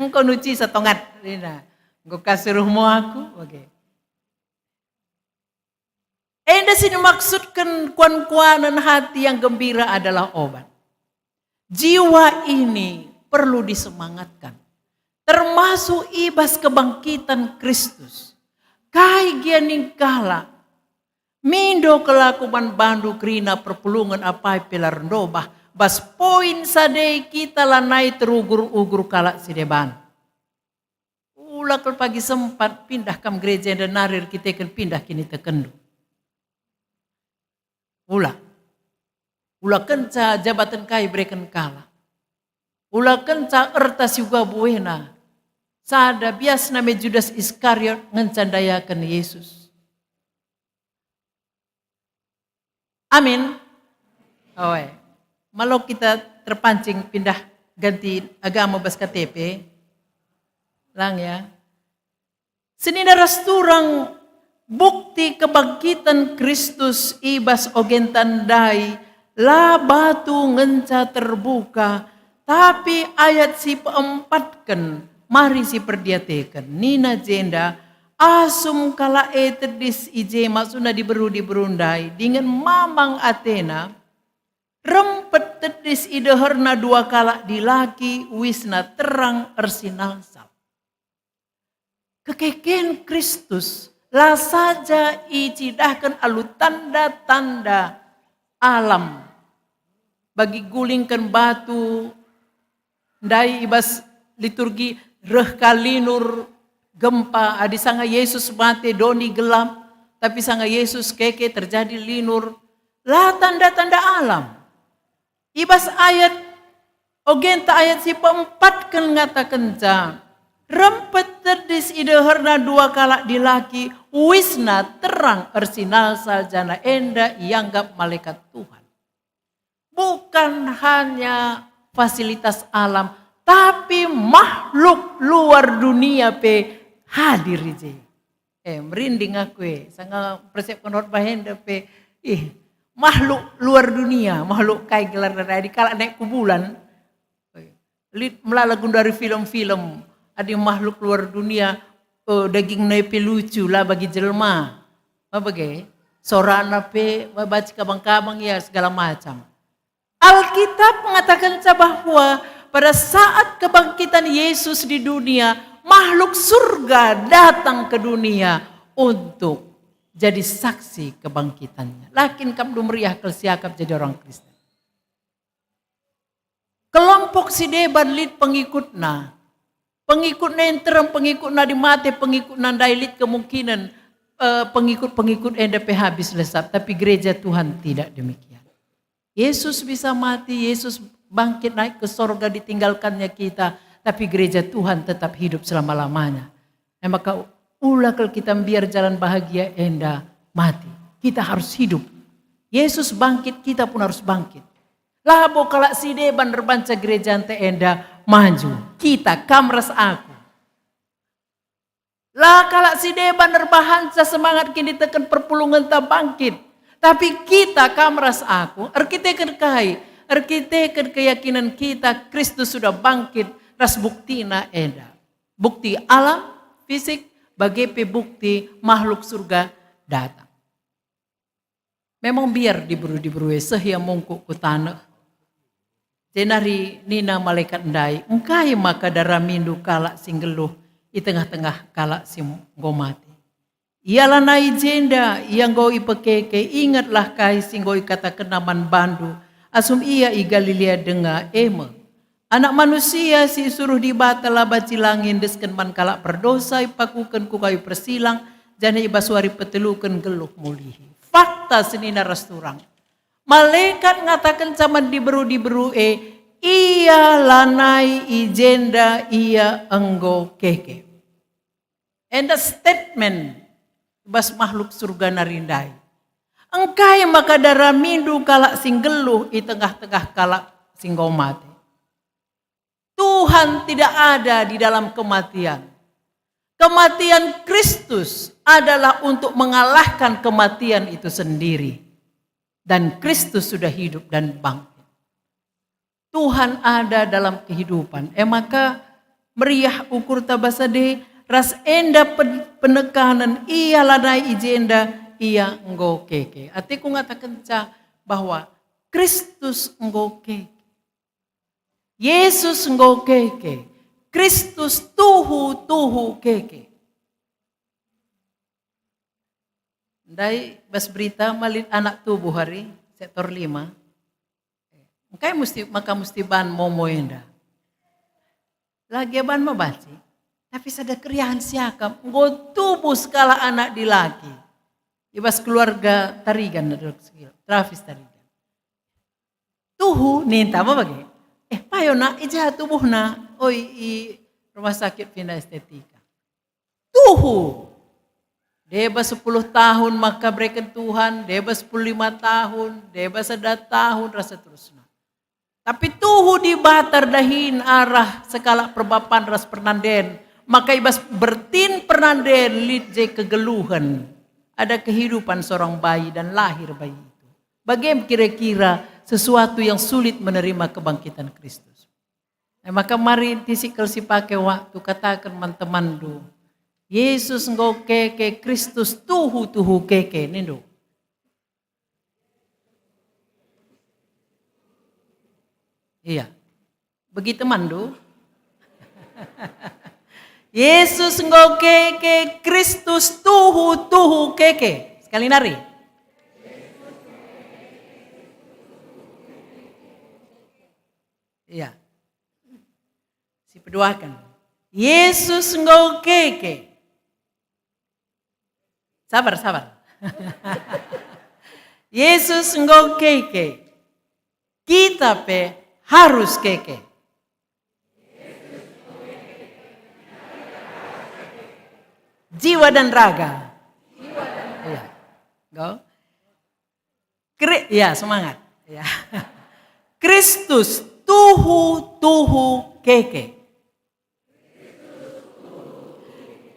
Engkau nuci satongat, Nina. Engkau kasih rumah aku, oke. Enda sini maksudkan kuan-kuanan hati yang gembira adalah obat. Jiwa ini perlu disemangatkan. Termasuk ibas kebangkitan Kristus. Kai gianing kala. Mindo kelakuan bandu krina perpulungan apai pilar dobah. Bas poin sadei kita lanai terugur-ugur kalak sideban. Ulah kalau pagi sempat pindah kam gereja dan narir kita kan pindah kini tekendu. Ulah kenca jabatan kai berikan kala. Ulah kenca ertas juga buena. Sada bias nama Judas Iskariot ngencandayakan Yesus. Amin. Oh, Malau kita terpancing pindah ganti agama bas KTP. Lang ya. Sini rasturang bukti kebangkitan Kristus ibas ogen tandai. La batu ngenca terbuka. Tapi ayat si peempatkan. Mari si perdiatekan. Nina jenda. Asum kala eterdis ije maksudnya diberundai. Dengan mamang Athena. Rempet tedis ideherna dua kala dilaki wisna terang ersinalsal. Kekeken Kristus lah saja icidahkan alu tanda-tanda alam. Bagi gulingkan batu, ndai ibas liturgi reh kalinur gempa adi sanga Yesus mati doni gelap. Tapi sanga Yesus keke terjadi linur. Lah tanda-tanda alam. Ibas ayat, ogenta ayat si peempat kan ngatakan jam. Rempet terdis ideherna dua kala dilaki, wisna terang ersinal saljana enda ianggap malaikat Tuhan. Bukan hanya fasilitas alam, tapi makhluk luar dunia pe hadir je. Merinding aku sanga persepkan hot bahenda pe makhluk luar dunia, makhluk kai gelar dari kala naik kubulan. Melalagun dari film-film, ada makhluk luar dunia, daging naik lucu lah bagi jelma. Apa bagi? Sorana pe, baca kabang-kabang ya segala macam. Alkitab mengatakan bahwa pada saat kebangkitan Yesus di dunia, makhluk surga datang ke dunia untuk jadi saksi kebangkitannya. Lakin kamdu meriah kelsiakap jadi orang Kristen. Kelompok si deban lid pengikutna. Pengikutna yang terang, pengikutna di mati, pengikutna dailit kemungkinan pengikut-pengikut NDP habis lesap. Tapi gereja Tuhan tidak demikian. Yesus bisa mati, Yesus bangkit naik ke sorga ditinggalkannya kita. Tapi gereja Tuhan tetap hidup selama-lamanya. Maka ulah kalau kita biar jalan bahagia enda mati. Kita harus hidup. Yesus bangkit, kita pun harus bangkit. Labo kalak si deban berbanca gereja ante enda maju. Kita kamras aku. Lah kalak si deban berbahanca semangat kini tekan perpulungan tak bangkit. Tapi kita kamras aku. Arkiteken kai. Arkiteken keyakinan kita Kristus sudah bangkit. Ras buktina enda. Bukti alam, fisik. Bagi bukti makhluk surga datang. Memang biar diburu-diburu sehia mungkuk ku tanah. Jenari nina malaikat ndai. Engkai maka darah mindu kalak singgeluh. Di tengah-tengah kalak sing mati. Ialah nai jenda yang goi pekeke. Ingatlah kai sing goi kata kenaman bandu. Asum ia i Galilea denga eme. Anak manusia si suruh dibatala bacilangin desken man kalak berdosa ipakukan ku kayu persilang jana ibaswari petelukan geluh mulihi. Fakta senina rasturang. Malaikat ngatakan zaman diberu ia lanai ijenda ia enggo keke. And the statement ibas makhluk surga narindai. Engkai maka darah mindu kalak sing geluh i tengah-tengah kalak sing mati. Tuhan tidak ada di dalam kematian. Kematian Kristus adalah untuk mengalahkan kematian itu sendiri. Dan Kristus sudah hidup dan bangkit. Tuhan ada dalam kehidupan. Maka meriah ukur tabasade ras enda penekanan ia ladai ijenda ia enggo keke. Artiku ngatakan bahwa Kristus enggo keke. Yesus enggo keke. Kristus tuhu keke. Dai bas berita malit anak tubuh hari sektor 5. Maka mesti ban momo enda. Lagi ban mabaci. Tapi sada kriahan siakam. Enggo tubuh skala anak di laki. Ibas keluarga Tarigan. Travis Tarigan. Tuhu ninta apa bagi? Payo na ija tubuh na. I rumah sakit pindah estetika. Tuhu. Deba 10 tahun maka berikan Tuhan. Deba 15 tahun. Deba 1 tahun rasa terusna. Tapi tuhu di batar dahin arah sekala perbapan ras pernanden. Maka ibas bertin pernanden lidje kegeluhan. Ada kehidupan seorang bayi dan lahir bayi itu. Bagaimana kira-kira sesuatu yang sulit menerima kebangkitan Kristus. Maka mari tisikal si pakai waktu katakan teman-teman do. Yesus engkau keke Kristus tuhu keke nindo. Iya. Begitu mandu. Yesus engkau keke Kristus tuhu keke. Sekali nari. Iya. Si peduakan. Yesus engkau keke. Sabar. Yesus engkau keke. Kita harus keke. Jiwa dan raga. Iya. Go. Ya, semangat. Ya. Kristus tuhu keke.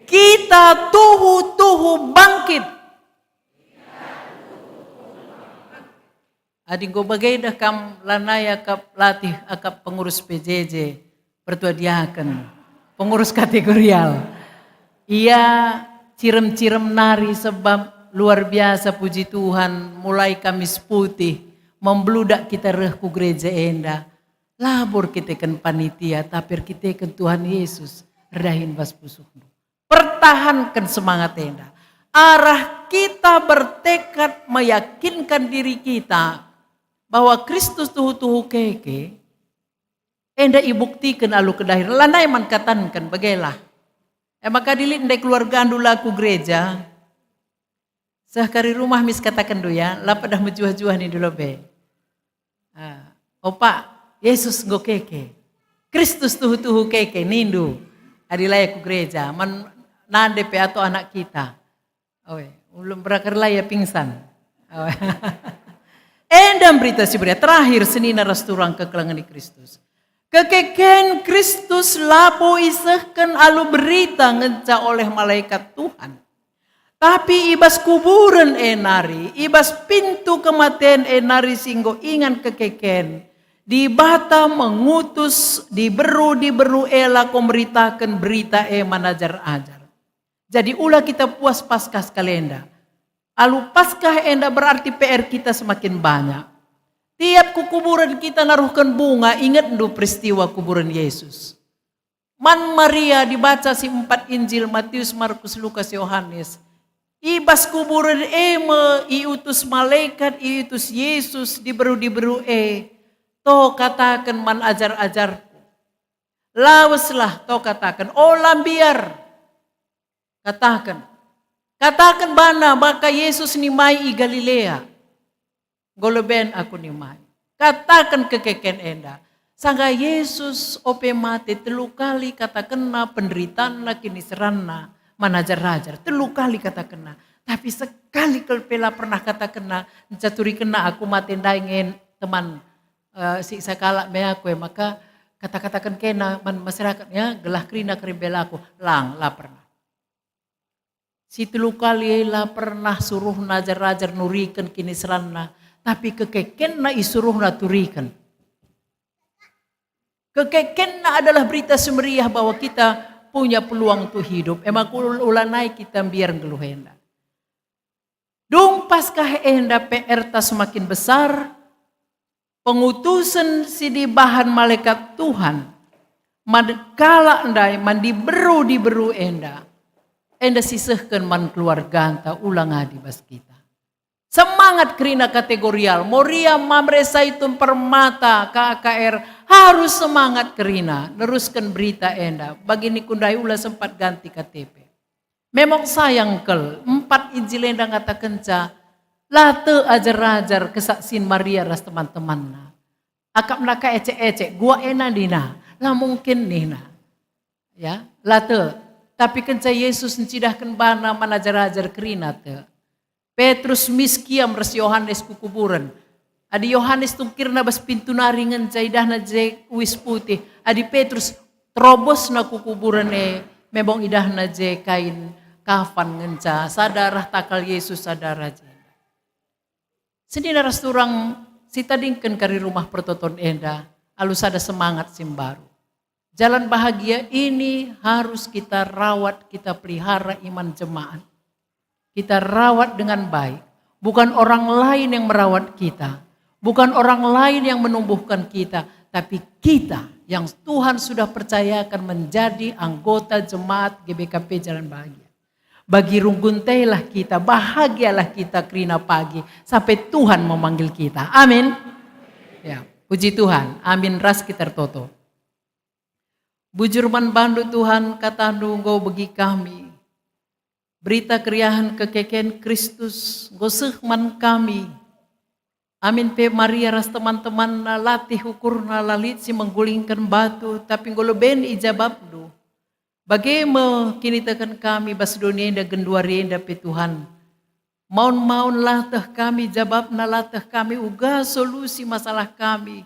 Kita tuhu bangkit. Ading go bagai dah kam lanaya kap latih akap pengurus PJJ, pertua diaken, pengurus kategorial. Ia cirem-cirem nari sebab luar biasa puji Tuhan mulai Kamis Putih membludak kita rehku gereja enda. Labur kita kan panitia tapi kita kan Tuhan Yesus redahin bas pusuhmu. Pertahankan semangat enda. Arah kita bertekad meyakinkan diri kita bahwa Kristus tuhu keke. Enda ibuktikan alu kedahir. Lanai man katankan bagailah. Maka dilit ndai keluarga andula ku gereja. Sehkari rumah mis katakan do ya. Lapa dah menjuah-juah ni dulu be. Opa Yesus go keke. Kristus tuhu keke nindu. Adilaya ku gereja. Nande pe atau anak kita. Ulum berakar laya pingsan. Endam berita si beria terakhir senina rasturang kekelangan di Kristus. Kekeken Kristus lapo isehkan alu berita ngeca oleh malaikat Tuhan. Tapi ibas kuburan enari, ibas pintu kematian enari singgo ingan kekeken. Di bata mengutus, diberu ela komberitakan berita manajar ajar. Jadi ulah kita puas paskah kalenda. Alu paskah enda berarti PR kita semakin banyak. Tiap kuburan kita naruhkan bunga, ingat dulu peristiwa kuburan Yesus. Man Maria dibaca si 4 Injil Matius, Markus, Lukas, Yohanes. Ibas kuburan iutus malaikat, iutus Yesus, diberu to katakan man ajar-ajarku. Lawaslah to katakan, lambiar. Katakan bana maka Yesus ni mai i Galilea. Goleben aku ni mai. Katakan kekeken enda. Sangga Yesus ope mati 3 kali katakan na penderitaan na kini seranna manajar-rajar. 3 kali katakan na. Tapi sekali kelpela pernah kata kena, caturi kena aku matendai ngen teman si sakala me aku maka kata-katakan kena man masyarakatnya gelah krina keribela aku lang lah pernah. Si telu kali lah pernah suruh najar-najar nurikan kini serana, tapi kekeken na isuruh na turikan. Kekeken na adalah berita semeriah bahwa kita punya peluang untuk hidup. Emang ulanai kita biar ngeluhenda. Dung paskah enda PR ta semakin besar, pengutusan si di bahan malaikat Tuhan, madkala endai mandi beru enda sisehkan man keluarga anta ulang adi bas kita. Semangat kerina kategorial, Moria Mamre Zaitun Permata KKR harus semangat kerina, neruskan berita enda. Bagini kundai ulah sempat ganti KTP. Memang sayang kel, 4 Injil enda kata kenca, late ajar-ajar kesaksian Maria ras teman-teman na. Akap naka ecek-ecek, gua ena dina, lah mungkin nina. Ya, late, tapi kenca Yesus mencidahkan bana manajar-ajar kerina te. Petrus miskiam ras Yohanes kukuburan. Adi Yohanes tungkirna bas pintu naringan caidah na je wis putih. Adi Petrus terobos na kukuburan memang idah na je kain kafan ngenca. Sadarah takal Yesus sadarah je. Sendiri ras turang sitadingkan kari rumah pertoton enda. Alus ada semangat simbaru. Jalan bahagia ini harus kita rawat, kita pelihara iman jemaat. Kita rawat dengan baik. Bukan orang lain yang merawat kita. Bukan orang lain yang menumbuhkan kita. Tapi kita yang Tuhan sudah percayakan menjadi anggota jemaat GBKP Jalan Bahagia. Bagi rungguntailah kita, bahagialah kita kerina pagi. Sampai Tuhan memanggil kita. Amin. Ya, puji Tuhan. Amin. Ras kita toto. Bujurman bandu Tuhan kata nunggu bagi kami. Berita keriahan kekeken Kristus goseh man kami. Amin pe Maria ras teman-teman na latih ukur na lalit si menggulingkan batu tapi ngoloben ijabab do. Bagaimana kini tekan kami bas dunia enda genduari enda pe Tuhan. Maun-maun latah kami jabab na latah kami uga solusi masalah kami.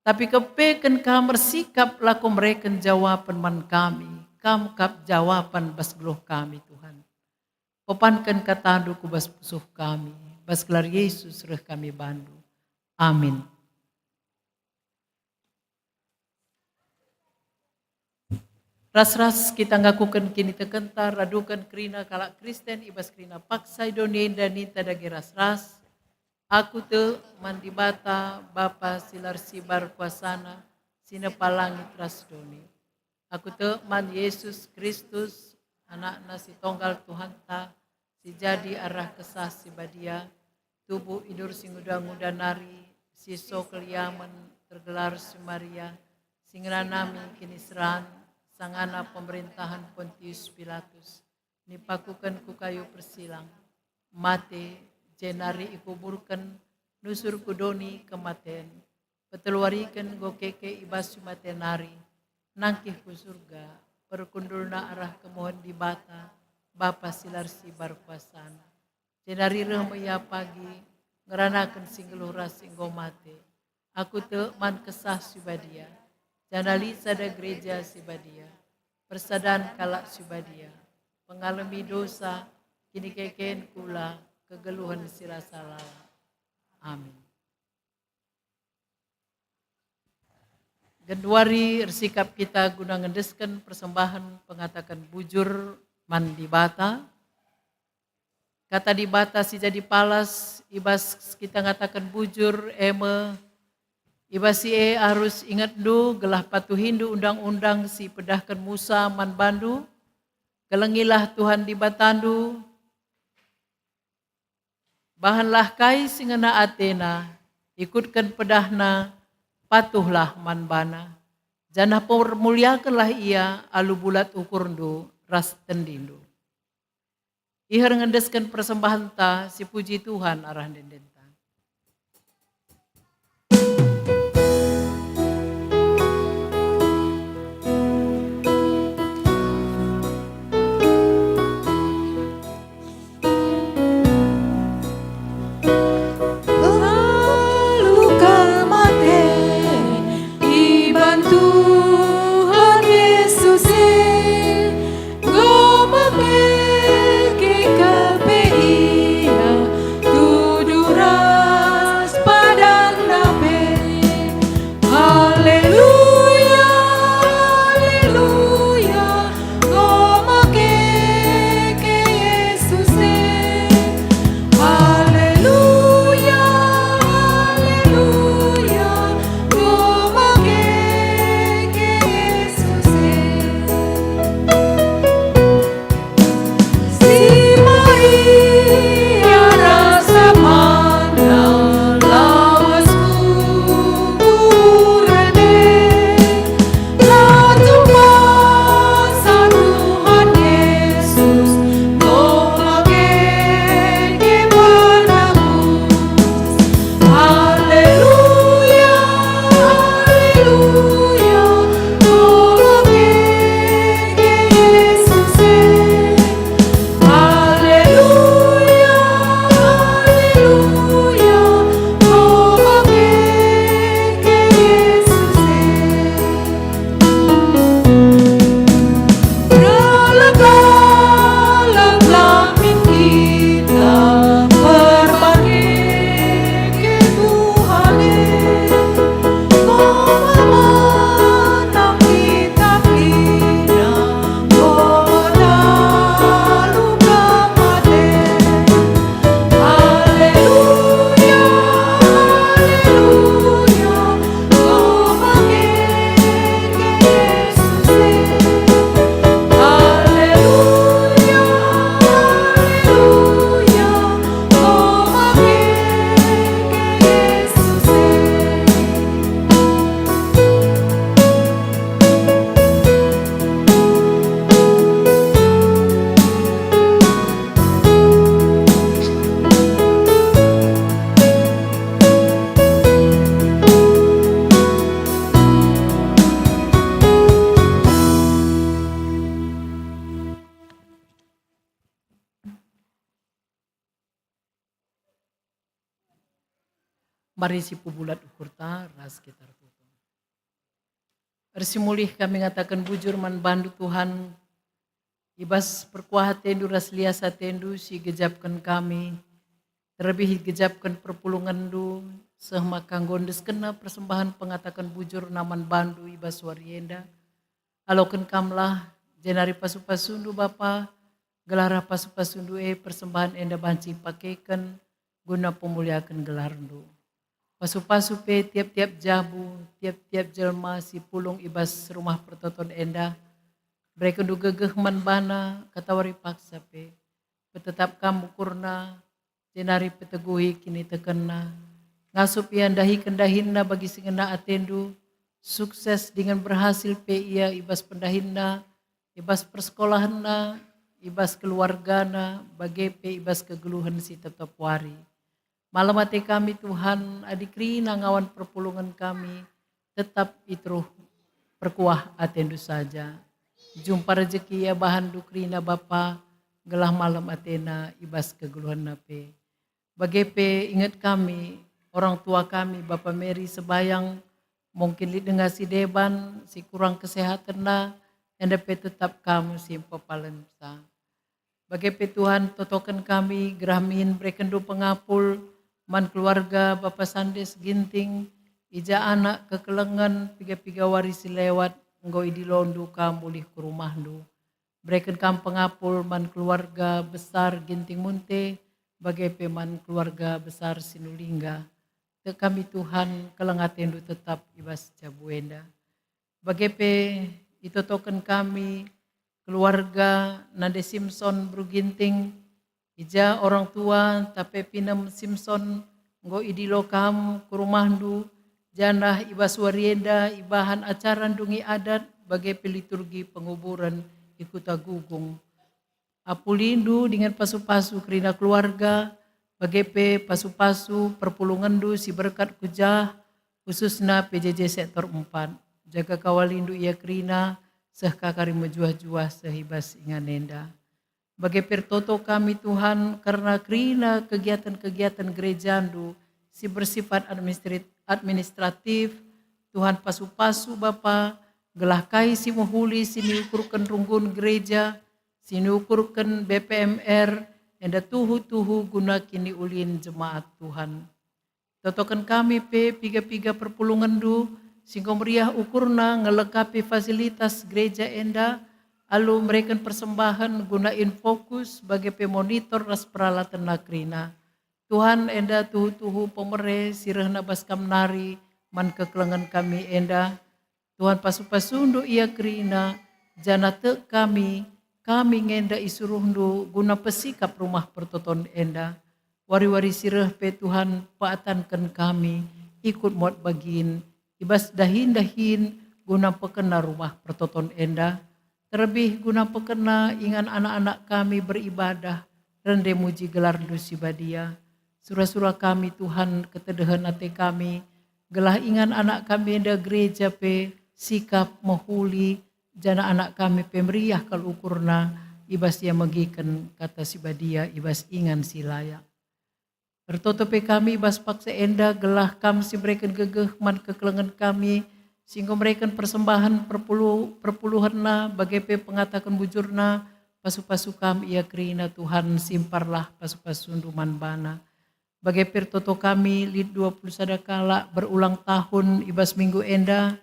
Tapi kepeken kamer sikap laku mereka jawaban man kami. Kam kap jawaban bas geluh kami Tuhan. Pepankan kata ku bas pusuh kami. Bas gelar Yesus reh kami bandu. Amin. Ras-ras kita ngakukan kini tekentar. Radukan kerina kalak Kristen. Ibas kerina paksa idonin dan nita dagi ras-ras. Aku te mandi bata Bapa silar sibar kuasana. Sinepalangit rasdoni. Aku te man Yesus Kristus. Anak nasi tonggal Tuhan ta. Si jadi arah kesah si badia, tubuh idur singuda-nguda nari, si sokeliaman tergelar si Maria, singranami kini seran, sangana pemerintahan Pontius Pilatus, nipakukan ku kayu persilang, mate, jenari ikuburkan, nusur kudoni kematen, peteluarikan gokeke ibasu matenari, nangkih ku surga, perkundulna arah kemohon di bata, Bapa silar sibar kuasana. Jenari remaya pagi, ngeranakan singgelura singgo mate. Aku te man kesah sibadia. Janali sada gereja sibadia. Persadan kalak sibadia. Pengalami dosa, kini keken kula, kegeluhan sirasalala. Amin. Genduari sikap kita guna ngendeskan persembahan pengatakan bujur mandi bata. Kata di bata si jadi palas, ibas kita ngatakan bujur, ibas si harus ingat du, gelah patuh Hindu undang-undang si pedahkan Musa man bandu, kelengilah Tuhan di batandu, bahanlah kai singena Athena, ikutkan pedahna, patuhlah man bana, janah permuliakanlah ia, alu bulat ukurndu, ras tendindu. Ihar ngendeskan persembahan ta si puji Tuhan arah dendenta. Mari si pubulat ukur ta ras kita tutup. Ersimulih kami ngatakan bujur man bandu Tuhan. Ibas perkuah tendu ras liasa tendu si gejapkan kami. Terlebih gejapkan perpulungan du. Sehma kanggondes kena persembahan pengatakan bujur naman bandu ibas warienda. Aloken kamlah jenari pasu-pasundu Bapa. Gelara pasu-pasundu persembahan enda banci pakaikan. Guna pemuliakan gelarndu. Pasu-pasu pe tiap-tiap jabu, tiap-tiap jelma si pulung ibas rumah pertoton enda. Mereka du gegeh man bana, katawari paksa pe. Petetap kamu kurna, jenari peteguhi kini tekena. Ngasup ia dahi kendahinna bagi singena atendu. Sukses dengan berhasil pe ia ibas pendahinna, ibas persekolahanna, ibas keluargana, bagi pe ibas kegeluhan si tetap wari. Malam hati kami Tuhan, adikri nangawan perpulungan kami, tetap itruh perkuah atendu saja. Jumpa rezeki ya bahan dukrina Bapa, gelah malam atena ibas kegeluhan nape. Bagepe ingat kami, orang tua kami, Bapak Mary sebayang, mungkin dengar si deban, si kurang kesehatan na, endape tetap kamu si papalensa. Bagepe Tuhan totokan kami, geramin brekendo pengapul, man keluarga Bapak Sandes Ginting, ija anak kekelengan, piga-piga warisi lewat, engkau idilondu kamulih ke rumah du. Breken kam pengapul man keluarga besar Ginting Munte, bagai peman keluarga besar Sinulingga. Te kami Tuhan kelengatendu tetap ibas jabuenda. Bagai pe itotoken kami keluarga Nade Simpson Bru Ginting, ija orang tua tapi pinam Simpson nggo idilo kam ke rumahdu janah ibas warienda ibahan acara dungi adat bagai peliturgi penguburan ikuta gugung. Apulindu dengan pasu-pasu kerina keluarga bagai pe pasu-pasu perpulungan du si berkat kujah khususna PJJ sektor 4. Jaga kawalindu ia kerina seh kakari mejuah-juah sehibas inganenda. Bagai pertoto kami Tuhan karena kerina kegiatan-kegiatan gerejandu si bersifat administratif Tuhan pasu-pasu Bapa gelah kai si mohuli sini ukurkan runggun gereja sini ukurkan BPMR enda tuhu-tuhu guna kini ulin jemaat Tuhan. Totokan kami pe piga-piga perpulungan du singgo meriah ukurna ngelengkapi fasilitas gereja enda. Alu mereka persembahan gunain fokus bagi pemonitor ras peralatan nakrina. Tuhan enda tuhu-tuhu pemere sirahna baskam nari man kekelengan kami enda. Tuhan pasu-pasundu ia krina jana te kami ngenda isuruhndu guna pesikap rumah pertoton enda. Wari-wari sirah pe Tuhan paatankan kami ikut muat bagin ibas dahin-dahin guna pekena rumah pertoton enda. Terlebih guna pekena ingan anak-anak kami beribadah rende muji gelar dusi badia. Surah-surah kami Tuhan ketedahan hati kami. Gelah ingan anak kami enda gereja pe sikap mohuli. Jana anak kami pemeriah kal ukurna ibas ia megikan kata si badia ibas ingan si layak. Bertotope kami ibas paksa enda gelah kam si mereka gegeh man kekelengan kami. Sehingga mereka persembahan perpuluhanna bagai pengatakan bujurna pasu-pasu kami ia kerina Tuhan simparlah pasu-pasu duman bana. Bagai pertoto kami lid 20 sadakala berulang tahun ibas minggu enda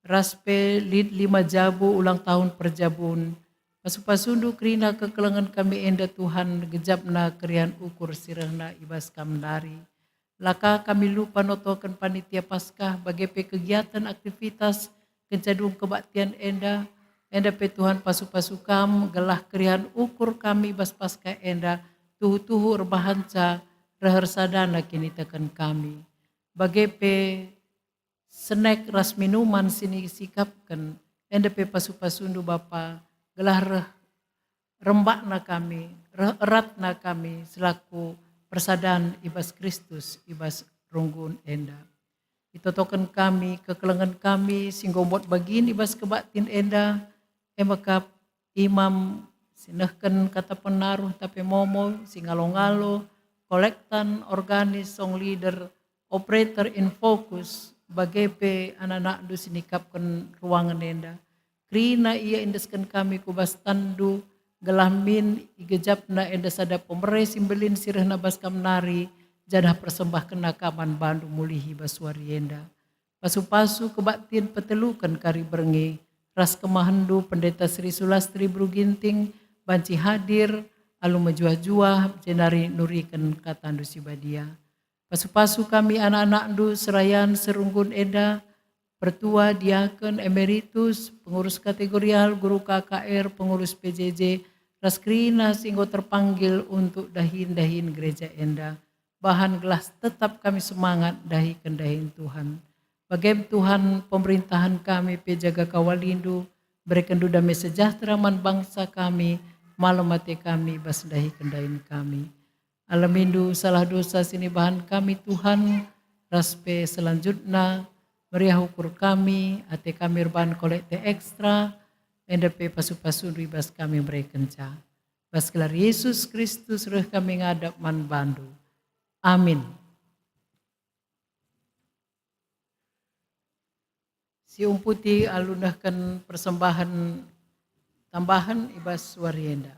raspe lid 5 jabu ulang tahun perjabun. Pasu-pasundu kerina kekelengan kami enda Tuhan gejapna kerian ukur sirahna ibas kamdari. Laka kami lupa notokan panitia Paskah bagi kegiatan aktivitas kencadung kebaktian enda pe Tuhan pasu-pasu kam gelah kerian ukur kami bas Paskah enda tuhu-tuhu rebahanca rehersadana kini tekan kami. Bagi pe snack ras minuman sini sikapkan enda pe pasu-pasundu Bapa gelah rembakna kami, eratna kami selaku persadaan ibas Kristus, ibas runggun enda. Itotokan kami, kekelengan kami, singgomot bagin ibas kebaktin enda, emakap imam sinahkan kata penaruh tapi momo, singalo-ngalo, kolektan, organis, song leader, operator in focus, bagai pe anak-anak du sinikapkan ruangan enda. Krina ia indeskan kami kubas tandu, gelamin igejapna enda sada pemere simbelin sirahna baskam nari, jadah persembah kena kaman bandu mulihi baswari enda. Pasu-pasu kebaktian petelukan kari berngi, ras kemahandu pendeta Sri Sulastri Bruginting, banci hadir, alu menjuah-juah, jenari nurikan katandu sibadia. Pasu-pasu kami anak-anak du serayan serunggun eda, pertua, diaken, emeritus, pengurus kategorial, guru KKR, pengurus PJJ, raskrina singgo terpanggil untuk dahin-dahin gereja enda. Bahan gelas tetap kami semangat dahikan dahin Tuhan. Bagaimana Tuhan pemerintahan kami pejaga kawalindu, berikan damai sejahtera man bangsa kami, malam mati kami bas dahikan dahin kami. Alamindu salah dosa sini bahan kami Tuhan, raspe selanjutnya, meriah ukur kami, ate kami urban kolekte ekstra, NDP pasu-pasu ribas kami merekenca. Baskelar Yesus Kristus reh kami ngadap man bandu. Amin. Si umputi alunahkan persembahan tambahan ibas warienda.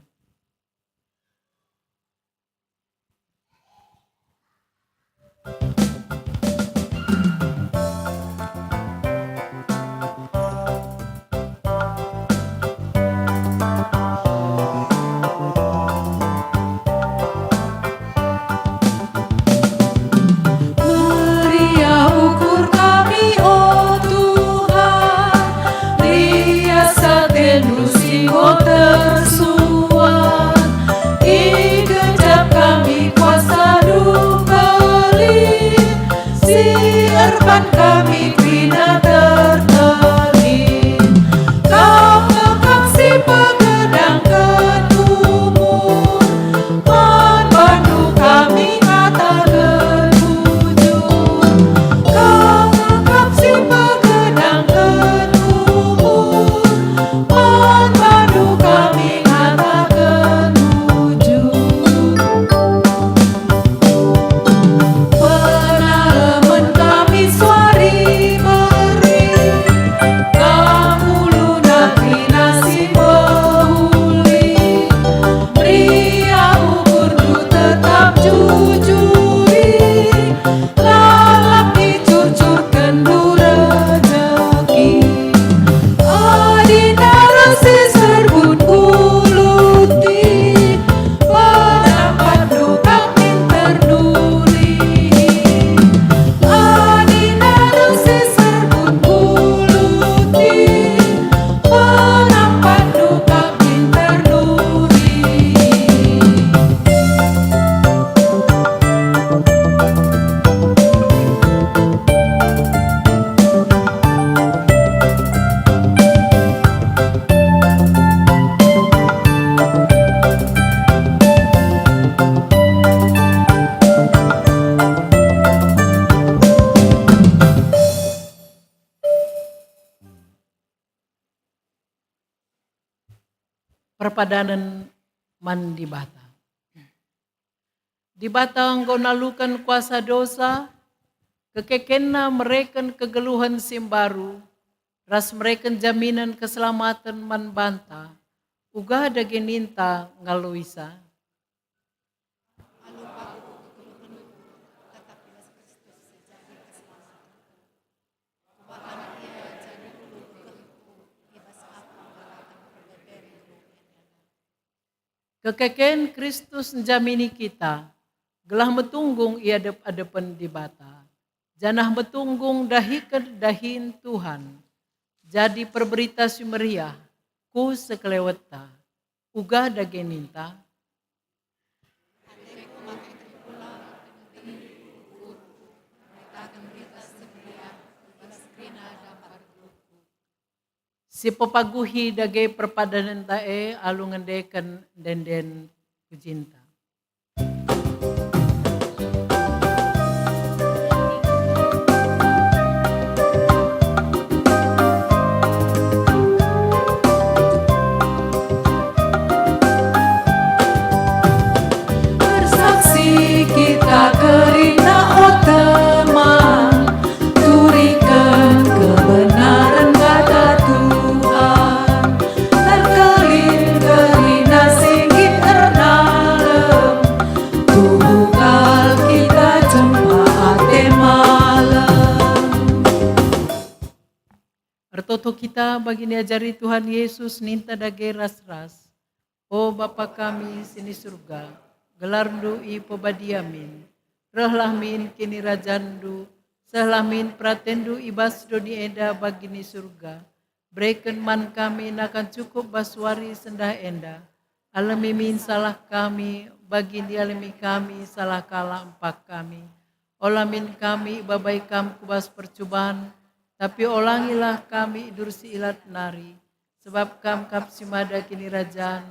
Meriah ukur kami, oh Tuhan, riasa tendu singgo tersuan, igejap kami kuasa dubeli, siarban kami krina tertelin, kau lekang si pegedang ketumur, man bandu kami kata genujur, kau lekang si pegedang ketumur, man bandu kami kata genujur. Penalemen kami suari beri, kamu lunak nasi behuli, pria ukur du tetap jujuri, lalap dicurcurkan du rezeki, adina resi serbun kuluti, pendapat du kami ternuri, adina resi serbun kuluti, pendapat du kami ternuri. Perpadanan man di bata. Di bata engkau nalukan kuasa dosa, kekekena mereken kegeluhan simbaru, ras mereken jaminan keselamatan man banta, uga ada geninta ngaluisa. Kekeken Kristus menjamini kita, gelah metunggung ia adepan di bata, janah metunggung dahin Tuhan, jadi perberita si meriah, ku sekeleweta, uga dageninta, si pepaguhi dage perpadanan tae alu ngendekan denden kujinta. Bersaksi kita kerina o teman, kita bagi diajari Tuhan Yesus ninta dage ras-ras. O Bapa kami sini surga, gelardu i pobadiamin, rehlah min kini rajandu, sehlah min pratendu ibas doni enda bagi ni surga. Berikan man kami nakan cukup baswari sendah enda, alami min salah kami, bagi dialami kami salah kalah empak kami. Olamin kami babai kam kubas percobaan, tapi olangilah kami dursi ilat nari. Sebab kam kap simada kini rajaan,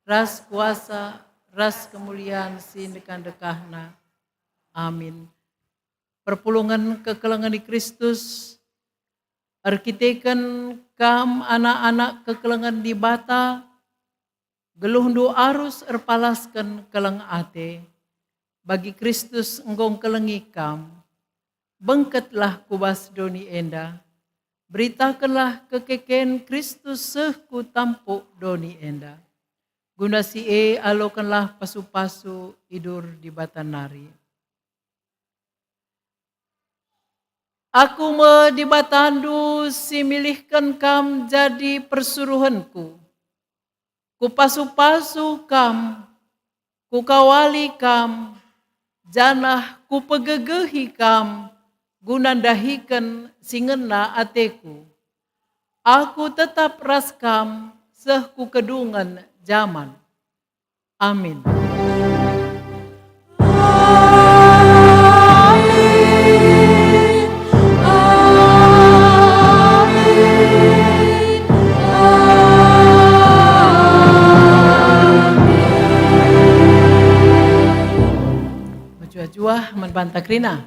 ras kuasa, ras kemuliaan sindekan dekahna. Amin. Perpulungan kekelengan di Kristus, arkiteken kam anak-anak kekelengan di bata, geluhdu arus erpalaskan keleng ate, bagi Kristus enggong kelengi kam, bengketlah kubas doni enda, beritakanlah kekeken Kristus sehku tampuk doni enda. Guna si alokanlah pasu-pasu idur di batanari. Aku di batandu si milihkan kam jadi persuruhanku. Ku pasu-pasu kam, ku kawali kam, janah ku pegegehi kam, gunandahikan singena ateku. Aku tetap raskam, seh ku kedungan zaman. Amin. Jua-jua membantah krina.